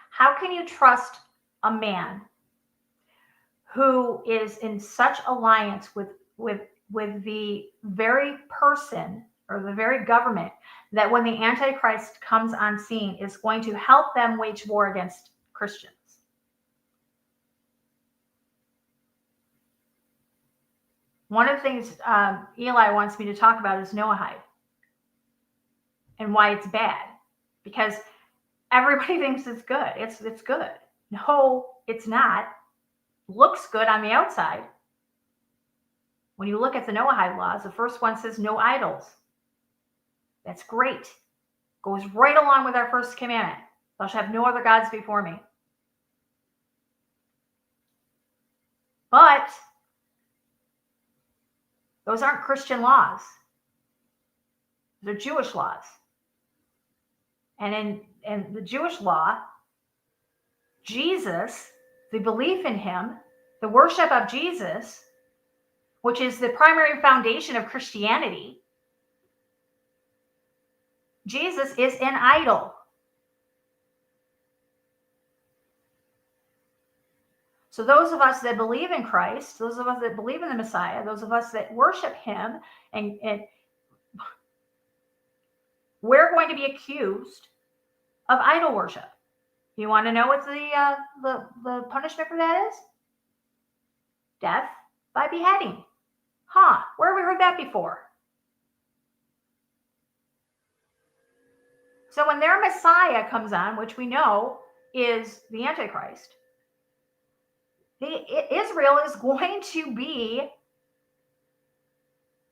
How can you trust a man who is in such alliance with the very person or the very government that when the Antichrist comes on scene is going to help them wage war against Christians? One of the things Eli wants me to talk about is Noahide and why it's bad, because everybody thinks it's good. It's good. No, it's not. Looks good on the outside. When you look at the Noahide laws, the first one says no idols. That's great. Goes right along with our first commandment. Thou shalt have no other gods before me. But those aren't Christian laws. They're Jewish laws. And in the Jewish law, Jesus, the belief in him, the worship of Jesus, which is the primary foundation of Christianity, Jesus is an idol. So those of us that believe in Christ, those of us that believe in the Messiah, those of us that worship him, and we're going to be accused of idol worship. You want to know what the punishment for that is? Death by beheading. Huh, where have we heard that before? So when their Messiah comes on, which we know is the Antichrist, Israel is going to be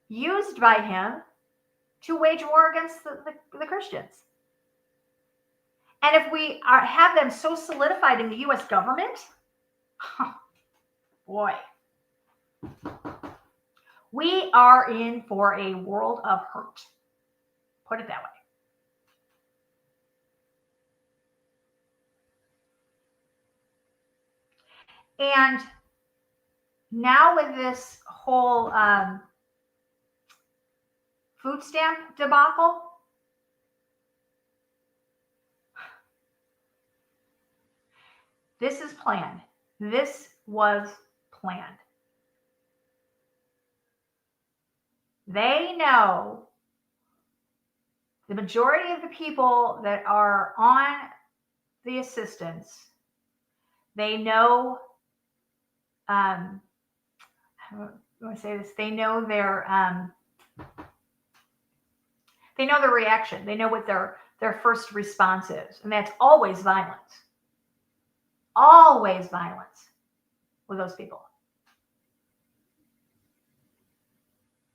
used by him to wage war against the Christians. And if we have them so solidified in the U.S. government, boy, we are in for a world of hurt. Put it that way. And now with this whole food stamp debacle, this is planned. This was planned. They know, the majority of the people that are on the assistance, they know, how do I say this? They know their reaction. They know what their first response is, and that's always violence. Always violence with those people.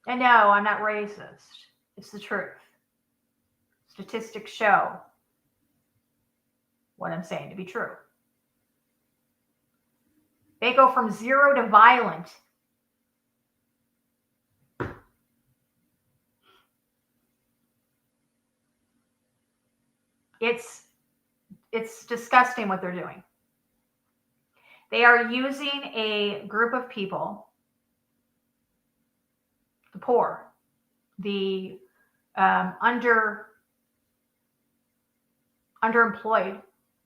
And no, I'm not racist. It's the truth. Statistics show what I'm saying to be true. They go from 0 to violent. It's disgusting what they're doing. They are using a group of people, the poor, the underemployed.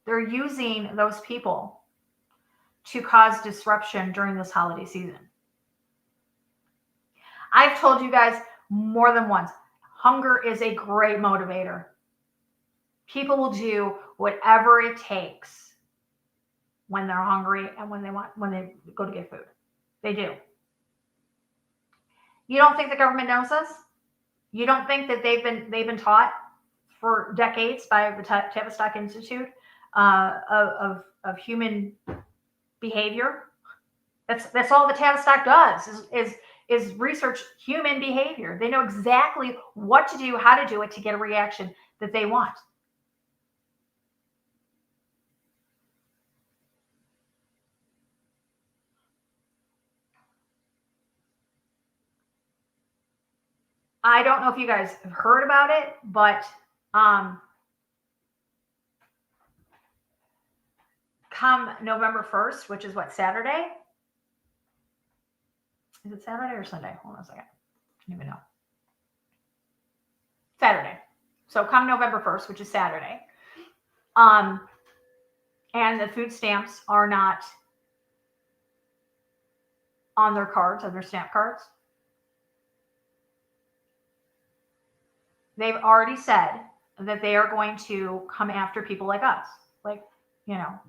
They're using those people to cause disruption during this holiday season. I've told you guys more than once, hunger is a great motivator. People will do whatever it takes when they're hungry and when they go to get food. They do. You don't think the government knows this? You don't think that they've been taught for decades by the Tavistock Institute of human behavior? That's all the Tavistock does is research human behavior. They know exactly what to do, how to do it to get a reaction that they want. I don't know if you guys have heard about it, but come November 1st, which is what, Saturday? Is it Saturday or Sunday? Hold on a second. I don't even know. Saturday. So come November 1st, which is Saturday. And the food stamps are not on their cards, on their stamp cards. They've already said that they are going to come after people like us. Like, you know,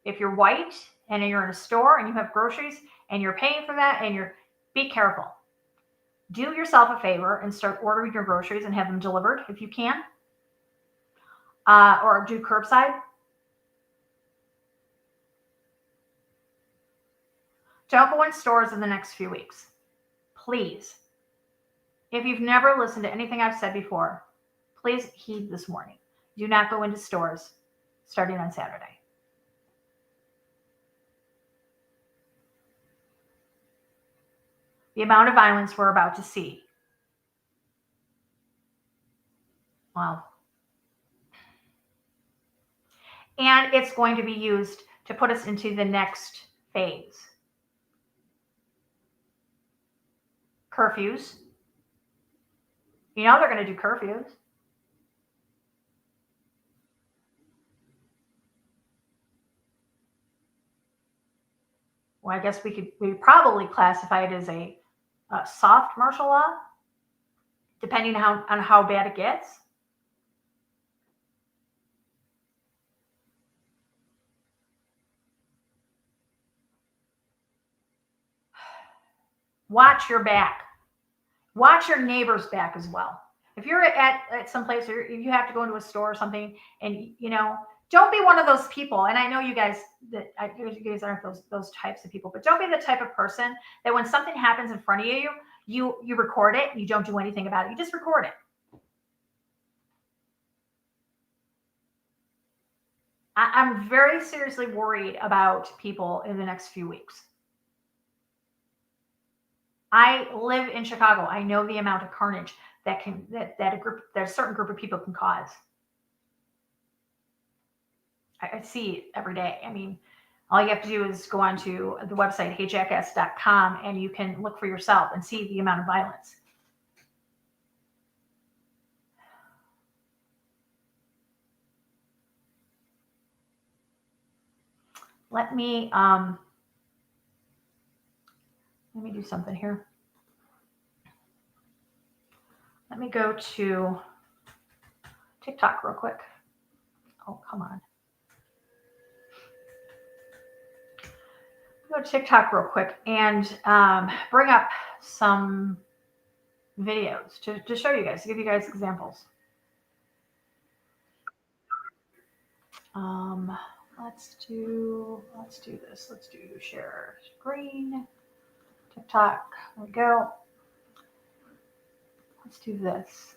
if you're white and you're in a store and you have groceries and you're paying for that and be careful. Do yourself a favor and start ordering your groceries and have them delivered if you can. Or do curbside. Don't go in stores in the next few weeks. Please. If you've never listened to anything I've said before, please heed this warning. Do not go into stores starting on Saturday. The amount of violence we're about to see. Well, And it's going to be used to put us into the next phase. Curfews. You know they're going to do curfews. Well, I guess we probably classify it as a soft martial law, depending on how bad it gets. Watch your back. Watch your neighbor's back as well. If you're at some place or you have to go into a store or something, and don't be one of those people. And I know you guys aren't those types of people, but don't be the type of person that when something happens in front of you record it. You don't do anything about it. You just record it. I'm very seriously worried about people in the next few weeks. I live in Chicago. I know the amount of carnage that a certain group of people can cause. I see it every day. I mean, all you have to do is go onto the website heyjackass.com and you can look for yourself and see the amount of violence. Let me do something here. Let me go to TikTok real quick. Oh, come on. Go to TikTok real quick and bring up some videos to show you guys, to give you guys examples. Let's do this. Let's do share screen. TikTok. There we go. Let's do this.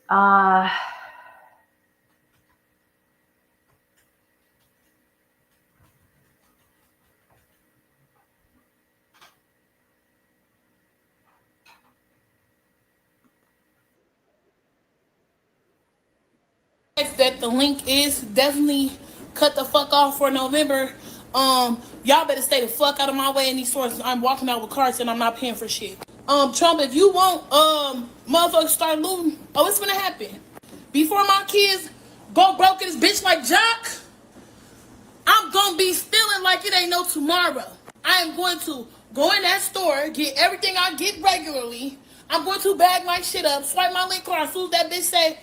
That the link is definitely cut the fuck off for November. Y'all better stay the fuck out of my way in these stores. I'm walking out with carts and I'm not paying for shit. Trump, if you want motherfuckers start looting, it's gonna happen. Before my kids go broke in this bitch like Jock, I'm gonna be stealing like it ain't no tomorrow. I am going to go in that store, get everything I get regularly. I'm going to bag my shit up, swipe my link card. As soon as that bitch say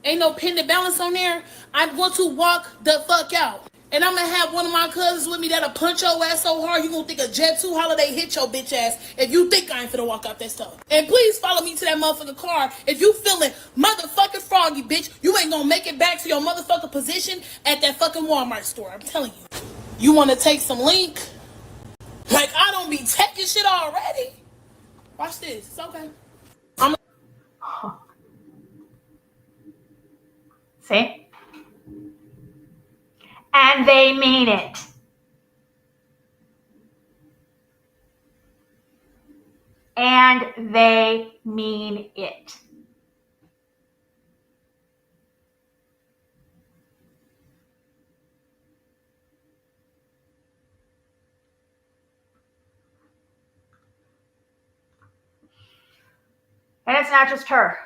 ain't no pending balance on there, I'm going to walk the fuck out. And I'm going to have one of my cousins with me that'll punch your ass so hard you going to think a Jet 2 holiday hit your bitch ass if you think I ain't finna walk out that stuff. And please follow me to that motherfucking car if you feeling motherfucking froggy, bitch. You ain't going to make it back to your motherfucking position at that fucking Walmart store. I'm telling you. You want to take some link? Like, I don't be taking shit already. Watch this. It's okay. See? And they mean it. And they mean it. And it's not just her.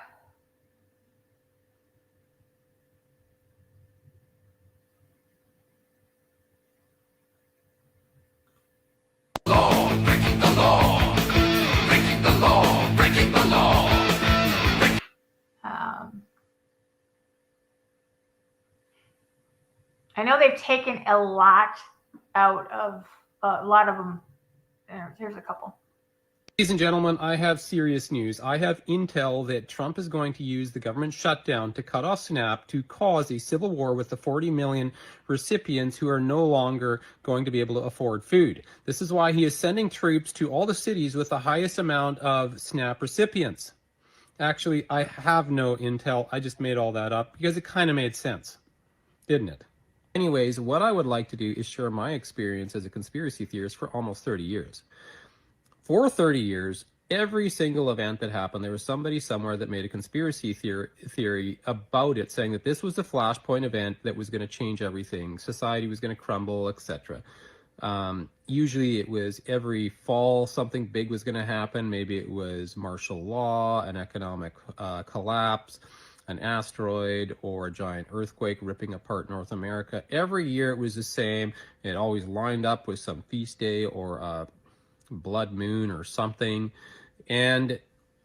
I know they've taken a lot out of a lot of them. Here's a couple. Ladies and gentlemen, I have serious news. I have intel that Trump is going to use the government shutdown to cut off SNAP to cause a civil war with the 40 million recipients who are no longer going to be able to afford food. This is why he is sending troops to all the cities with the highest amount of SNAP recipients. Actually, I have no intel. I just made all that up because it kind of made sense, didn't it? Anyways, what I would like to do is share my experience as a conspiracy theorist for almost 30 years. For 30 years, every single event that happened, there was somebody somewhere that made a conspiracy theory about it, saying that this was a flashpoint event that was going to change everything. Society was going to crumble, etc. Usually it was every fall something big was going to happen. Maybe it was martial law, an economic collapse, an asteroid, or a giant earthquake ripping apart North America. Every year it was the same. It always lined up with some feast day or a blood moon or something. And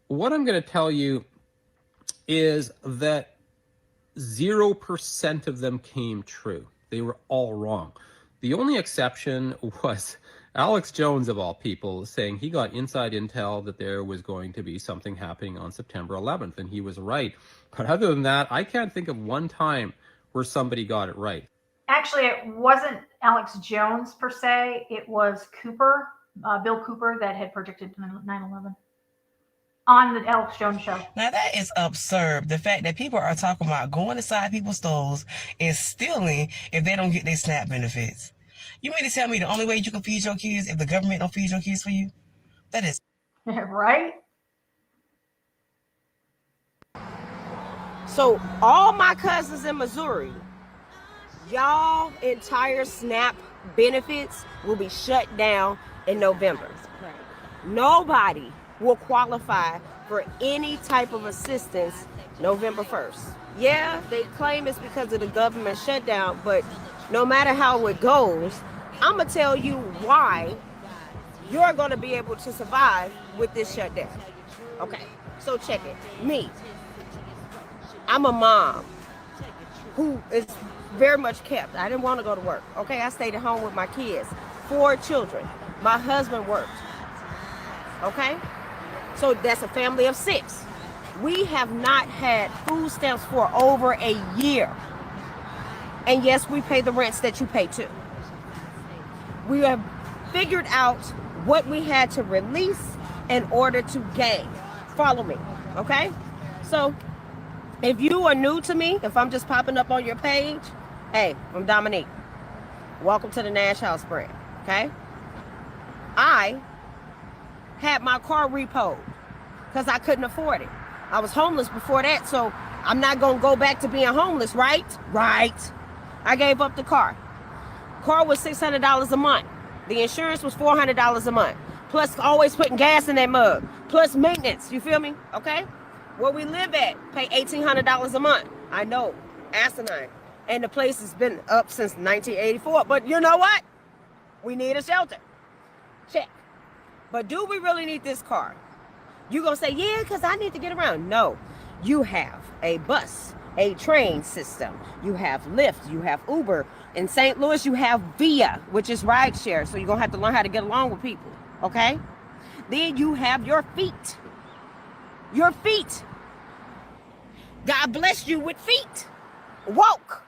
what I'm going to tell you is that 0% of them came true. They were all wrong. The only exception was Alex Jones, of all people, saying he got inside intel that there was going to be something happening on September 11th, and he was right. But other than that, I can't think of one time where somebody got it right. Actually, it wasn't Alex Jones per se. It was Cooper, Bill Cooper, that had predicted 9/11 on the Alex Jones show. Now that is absurd. The fact that people are talking about going inside people's stores and stealing if they don't get their SNAP benefits. You mean to tell me the only way you can feed your kids if the government don't feed your kids for you? That is Right? So all my cousins in Missouri, y'all entire SNAP benefits will be shut down in November. Nobody will qualify for any type of assistance November 1st. Yeah, they claim it's because of the government shutdown, but no matter how it goes, I'm going to tell you why you're going to be able to survive with this shutdown. Okay, so check it. Me, I'm a mom who is very much kept. I didn't want to go to work. Okay, I stayed at home with my kids, 4 children. My husband worked. Okay, so that's a family of 6. We have not had food stamps for over a year. And yes, we pay the rents that you pay too. We have figured out what we had to release in order to gain. Follow me, okay? So if you are new to me, if I'm just popping up on your page, hey, I'm Dominique. Welcome to the Nash House brand, okay? I had my car repoed because I couldn't afford it. I was homeless before that, so I'm not going to go back to being homeless, right? Right. I gave up the car. Car was $600 a month. The insurance was $400 a month. Plus always putting gas in that mug. Plus maintenance, you feel me? Okay? Where we live at, pay $1,800 a month. I know, asinine. And the place has been up since 1984. But you know what? We need a shelter. Check. But do we really need this car? You gonna say, yeah, because I need to get around. No, you have a bus, a train system. You have Lyft, you have Uber. In St. Louis, you have Via, which is rideshare. So you're gonna have to learn how to get along with people, okay? Then you have your feet. Your feet. God bless you with feet. Walk.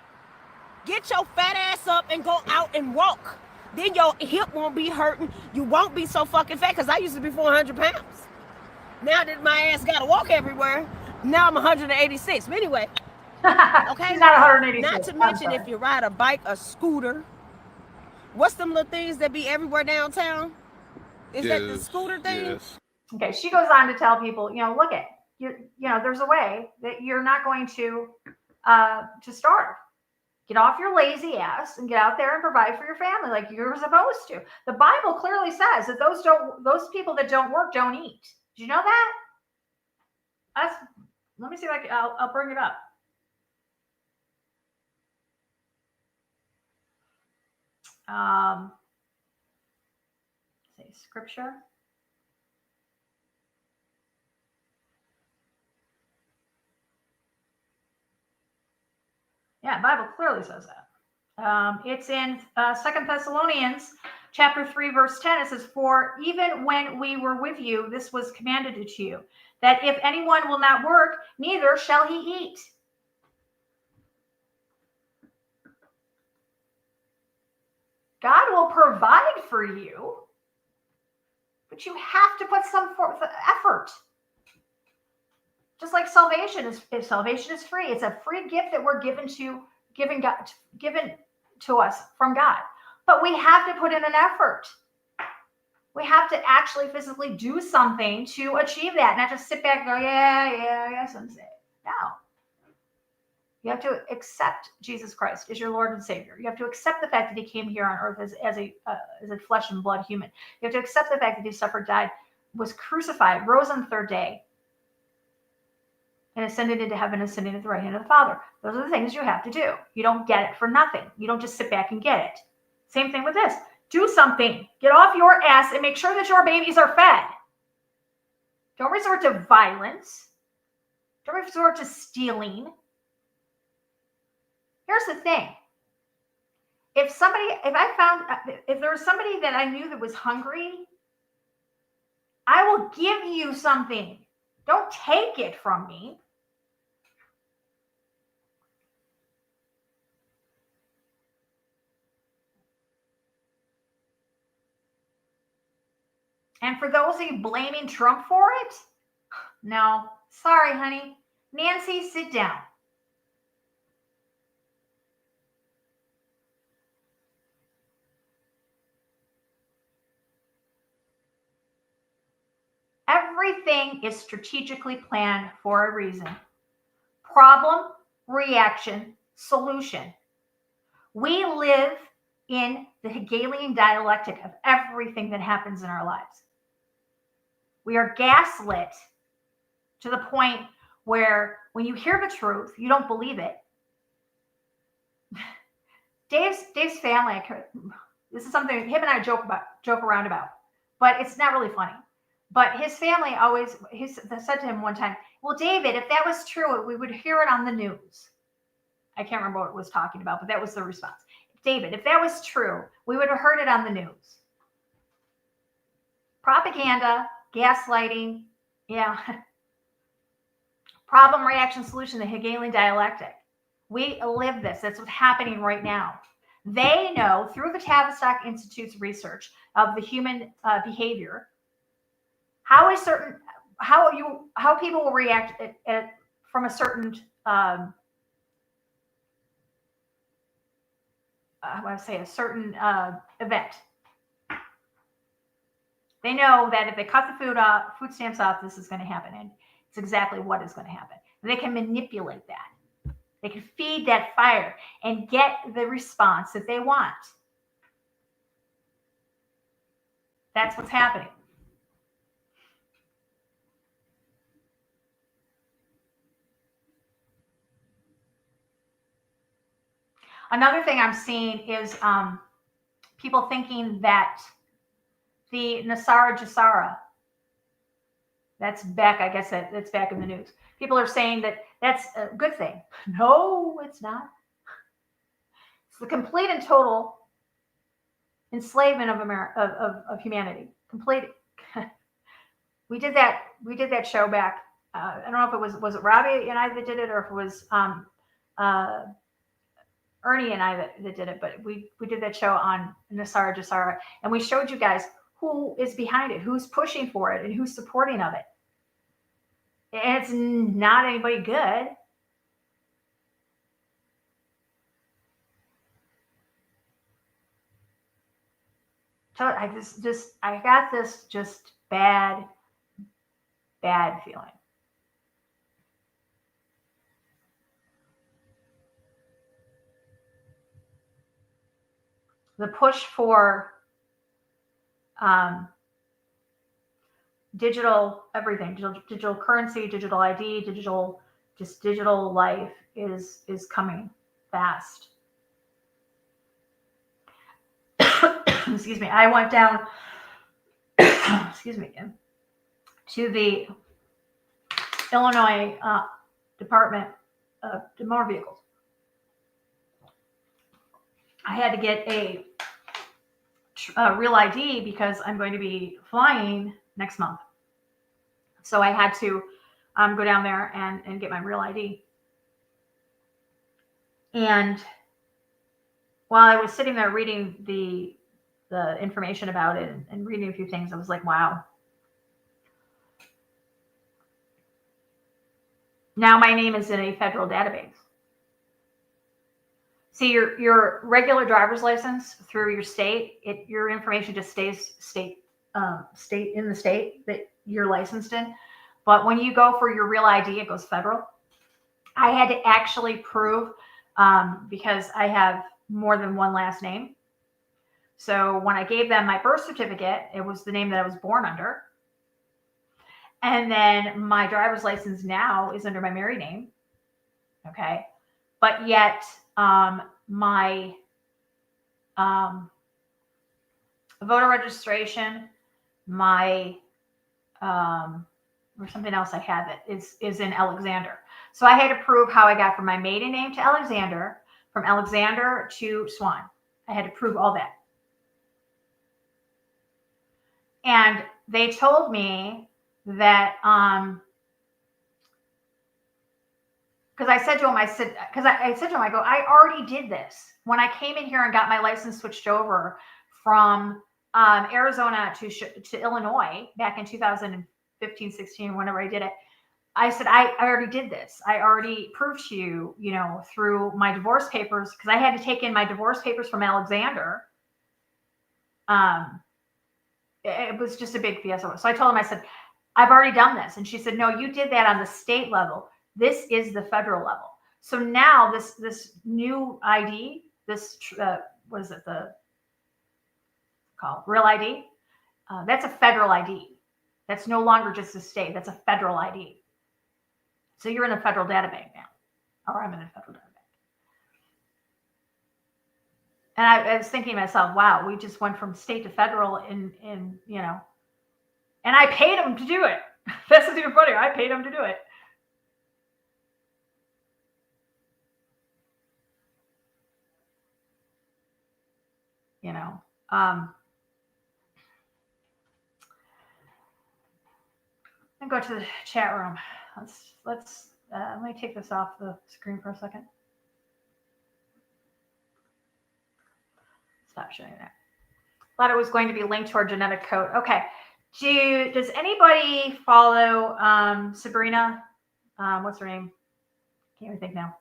Get your fat ass up and go out and walk. Then your hip won't be hurting. You won't be so fucking fat, because I used to be 400 pounds. Now that my ass got to walk everywhere, now I'm 186. But anyway, okay? She's not 186. Not to mention if you ride a bike, a scooter. What's them little things that be everywhere downtown? Is that the scooter thing? Yes. Okay, she goes on to tell people, look at there's a way that you're not going to starve. Get off your lazy ass and get out there and provide for your family like you're supposed to. The Bible clearly says that those people that don't work don't eat. Did you know that? Let me see if I'll bring it up. Say scripture. Yeah, Bible clearly says that. It's in 2 Thessalonians chapter 3, verse 10. It says, for even when we were with you, this was commanded to you, that if anyone will not work, neither shall he eat. God will provide for you, but you have to put some forth effort. Just like salvation is free. It's a free gift that we're given to us from God. But we have to put in an effort. We have to actually physically do something to achieve that, not just sit back and go, yes, I'm saved. No. You have to accept Jesus Christ as your Lord and Savior. You have to accept the fact that he came here on earth as a flesh and blood human. You have to accept the fact that he suffered, died, was crucified, rose on the third day, and ascended into heaven, ascending at the right hand of the Father. Those are the things you have to do. You don't get it for nothing. You don't just sit back and get it. Same thing with this. Do something. Get off your ass and make sure that your babies are fed. Don't resort to violence. Don't resort to stealing. Here's the thing. If there was somebody that I knew that was hungry, I will give you something. Don't take it from me. And for those of you blaming Trump for it, no, sorry, honey. Nancy, sit down. Everything is strategically planned for a reason. Problem, reaction, solution. We live in the Hegelian dialectic of everything that happens in our lives. We are gaslit to the point where when you hear the truth, you don't believe it. Dave's family, this is something him and I joke around about, but it's not really funny. But his family said to him one time, well, David, if that was true, we would hear it on the news. I can't remember what it was talking about, but that was the response. David, if that was true, we would have heard it on the news. Propaganda, gaslighting, yeah. Problem, reaction, solution, the Hegelian dialectic. We live this. That's what's happening right now. They know through the Tavistock Institute's research of the human behavior, how people will react from a certain event. They know that if they cut the food stamps off, this is going to happen, and it's exactly what is going to happen. And they can manipulate that. They can feed that fire and get the response that they want. That's what's happening. Another thing I'm seeing is people thinking that the Nasara Jasara, that's back, I guess that's back in the news. People are saying that that's a good thing. No, it's not. It's the complete and total enslavement of humanity. Complete. We did that show back. I don't know if it was it Robbie and I that did it, or if it was Ernie and I that did it, but we did that show on Nasara Jasara, and we showed you guys who is behind it, who's pushing for it, and who's supporting of it. And it's not anybody good. So I got this just bad feeling. The push for digital everything, digital currency, digital ID, digital life is coming fast. Excuse me. I went down, excuse me again, to the Illinois Department of Motor Vehicles. I had to get a real ID because I'm going to be flying next month. So I had to go down there and get my real ID. And while I was sitting there reading the information about it and reading a few things, I was like, wow. Now my name is in a federal database. See, your regular driver's license through your state, your information just stays state state in the state that you're licensed in. But when you go for your real ID, it goes federal. I had to actually prove because I have more than one last name. So when I gave them my birth certificate, it was the name that I was born under. And then my driver's license now is under my married name. Okay. But yet my voter registration, my or something else I have it is in Alexander. So I had to prove how I got from my maiden name to Alexander, from Alexander to Swan. I had to prove all that. And they told me that because I said to him, I said to him, I go, I already did this when I came in here and got my license switched over from Arizona to Illinois back in 2015, 16, whenever I did it. I said, I already did this. I already proved to you, through my divorce papers, because I had to take in my divorce papers from Alexander. It was just a big fiasco. So I told him, I said, I've already done this. And she said, no, you did that on the state level. This is the federal level. So now this new ID, what is it, called Real ID? That's a federal ID. That's no longer just a state. That's a federal ID. So you're in the federal data bank now, or I'm in the federal data bank. And I was thinking to myself, wow, we just went from state to federal and I paid them to do it. This is even funnier. I paid them to do it. And go to the chat room. Let me take this off the screen for a second. Stop showing that. Thought it was going to be linked to our genetic code. Okay. Does anybody follow Sabrina? What's her name? Can't even think now.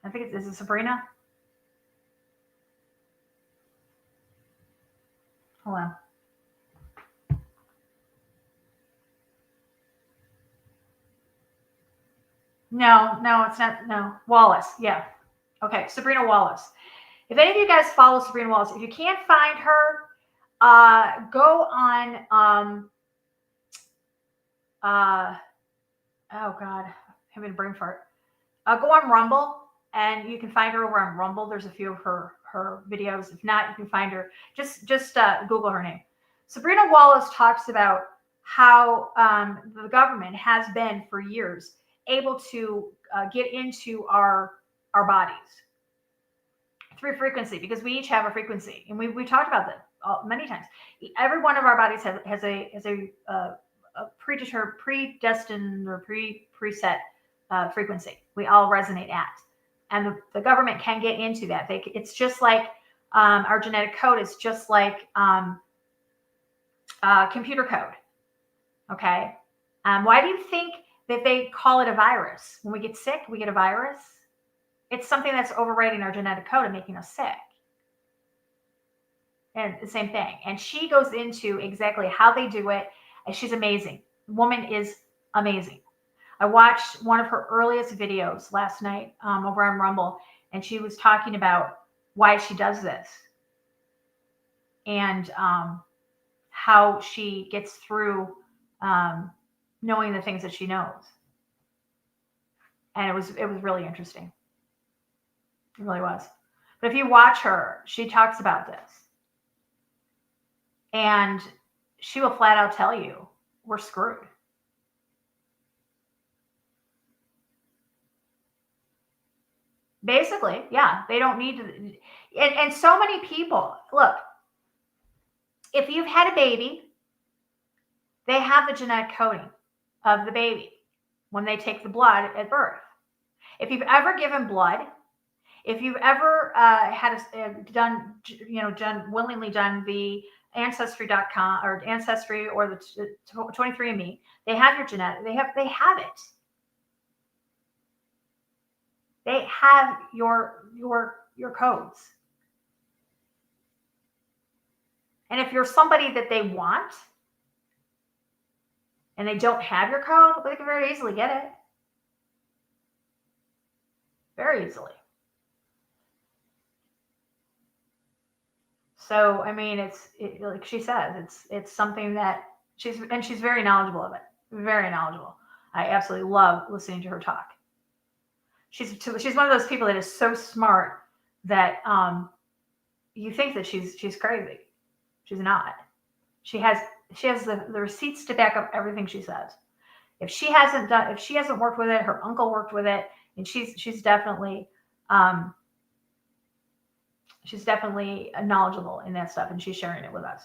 I think is it Sabrina? Hold on. No, it's not. No, Wallace. Yeah. Okay, Sabrina Wallace. If any of you guys follow Sabrina Wallace, if you can't find her, go on. Oh God, I'm having a brain fart. Go on Rumble, and you can find her over on Rumble. There's a few of her videos. If not, you can find her. Just Google her name. Sabrina Wallace talks about how the government has been for years able to get into our bodies through frequency, because we each have a frequency, and we talked about that many times. Every one of our bodies has a predestined or preset frequency. We all resonate at, and the government can get into that. It's just like our genetic code is just like computer code. Okay, why do you think that they call it a virus? When we get sick, we get a virus. It's something that's overriding our genetic code and making us sick. And the same thing. And she goes into exactly how they do it. And she's amazing. The woman is amazing. I watched one of her earliest videos last night over on Rumble, and she was talking about why she does this and how she gets through knowing the things that she knows. And it was really interesting. It really was. But if you watch her, she talks about this. And she will flat out tell you, we're screwed. Basically, yeah, they don't need to. And so many people, look, if you've had a baby, they have the genetic coding of the baby when they take the blood at birth. If you've ever given blood, if you've ever willingly done the Ancestry.com or Ancestry or the 23andMe, they have your genetic. They have it. They have your codes. And if you're somebody that they want and they don't have your code, they can very easily get it. Very easily. So, I mean, like she says, it's something that she's very knowledgeable of it. Very knowledgeable. I absolutely love listening to her talk. She's one of those people that is so smart that you think that she's crazy. She's not. She has the receipts to back up everything she says. If she hasn't worked with it, her uncle worked with it, and she's definitely knowledgeable in that stuff, and she's sharing it with us.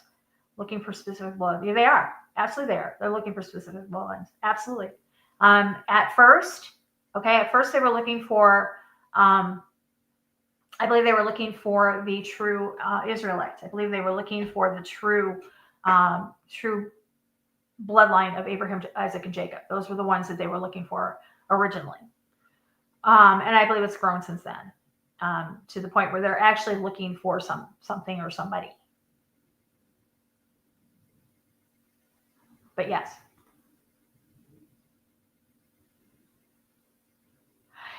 Looking for specific bloodlines. Yeah, they are. Absolutely they are. They're looking for specific bloodlines. Absolutely. At first they were looking for, I believe they were looking for the true Israelites. I believe they were looking for the true bloodline of Abraham, Isaac, and Jacob. Those were the ones that they were looking for originally. And I believe it's grown since then, to the point where they're actually looking for something or somebody. But yes.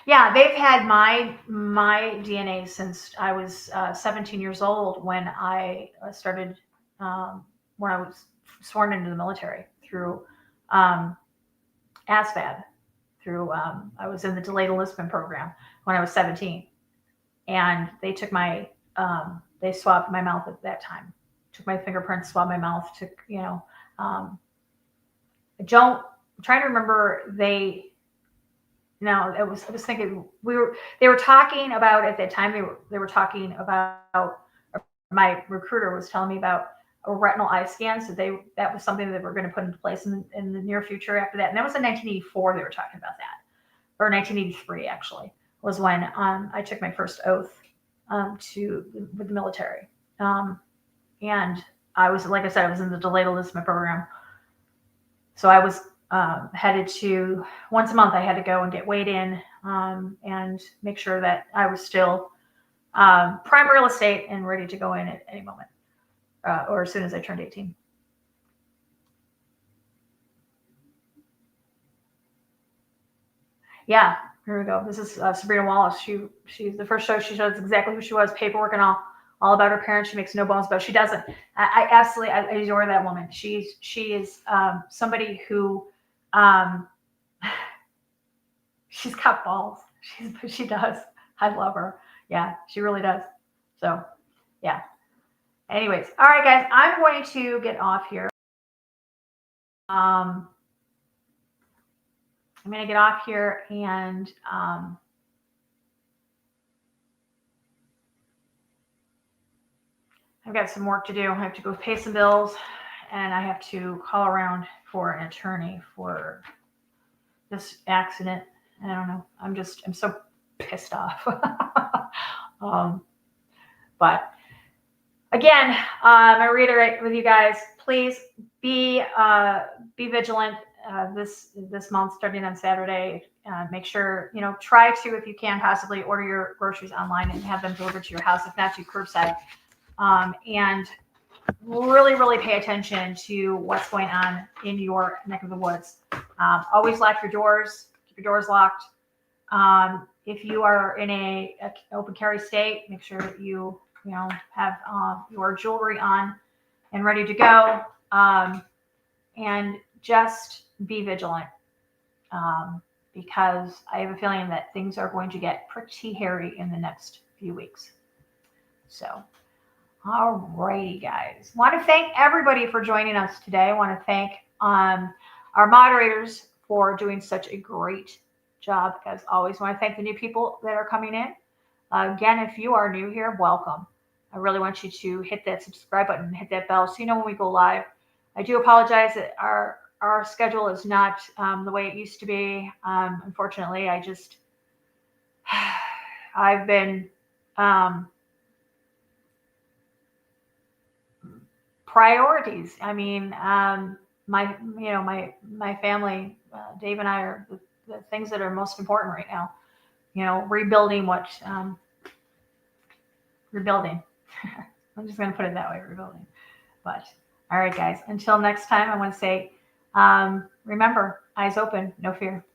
Yeah, they've had my DNA since I was 17 years old when I started, when I was sworn into the military through ASVAB. I was in the delayed enlistment program when I was 17, and they took they swabbed my mouth at that time, took my fingerprints, swabbed my mouth, I'm trying to remember I was thinking they were talking about at that time, they were talking about, my recruiter was telling me about a retinal eye scan. So that was something that they were going to put into place in the near future after that. And that was in 1984. They were talking about that, or 1983 actually was when I took my first oath with the military. And I was, like I said, I was in the delayed enlistment program. So I was headed to, once a month I had to go and get weighed in and make sure that I was still prime real estate and ready to go in at any moment, or as soon as I turned 18. Yeah, here we go. This is Sabrina Wallace. She's the first show. She shows exactly who she was, paperwork and all about her parents. She makes no bones about it. She doesn't. I absolutely adore that woman. She is somebody who she's got balls. She does. I love her. Yeah, she really does. So, yeah. Anyways, all right, guys, I'm going to get off here. I'm going to get off here and I've got some work to do. I have to go pay some bills, and I have to call around for an attorney for this accident. I don't know. I'm so pissed off. But again, I reiterate with you guys, please be vigilant this month, starting on Saturday. Make sure, try to, if you can, possibly order your groceries online and have them delivered to your house, if not to curbside. And really, really pay attention to what's going on in your neck of the woods. Always lock your doors. Keep your doors locked. If you are in a open carry state, make sure that you have your jewelry on and ready to go. And just be vigilant, because I have a feeling that things are going to get pretty hairy in the next few weeks. So, all righty, guys. Want to thank everybody for joining us today. I want to thank our moderators for doing such a great job, as always. I want to thank the new people that are coming in. Again, if you are new here, welcome. I really want you to hit that subscribe button, hit that bell, so you know when we go live. I do apologize that our schedule is not the way it used to be. Unfortunately, I've been priorities. I mean, my family, Dave and I, are the things that are most important right now. Rebuilding rebuilding. I'm just going to put it that way, rebuilding. But all right, guys, until next time, I want to say, remember, eyes open, no fear.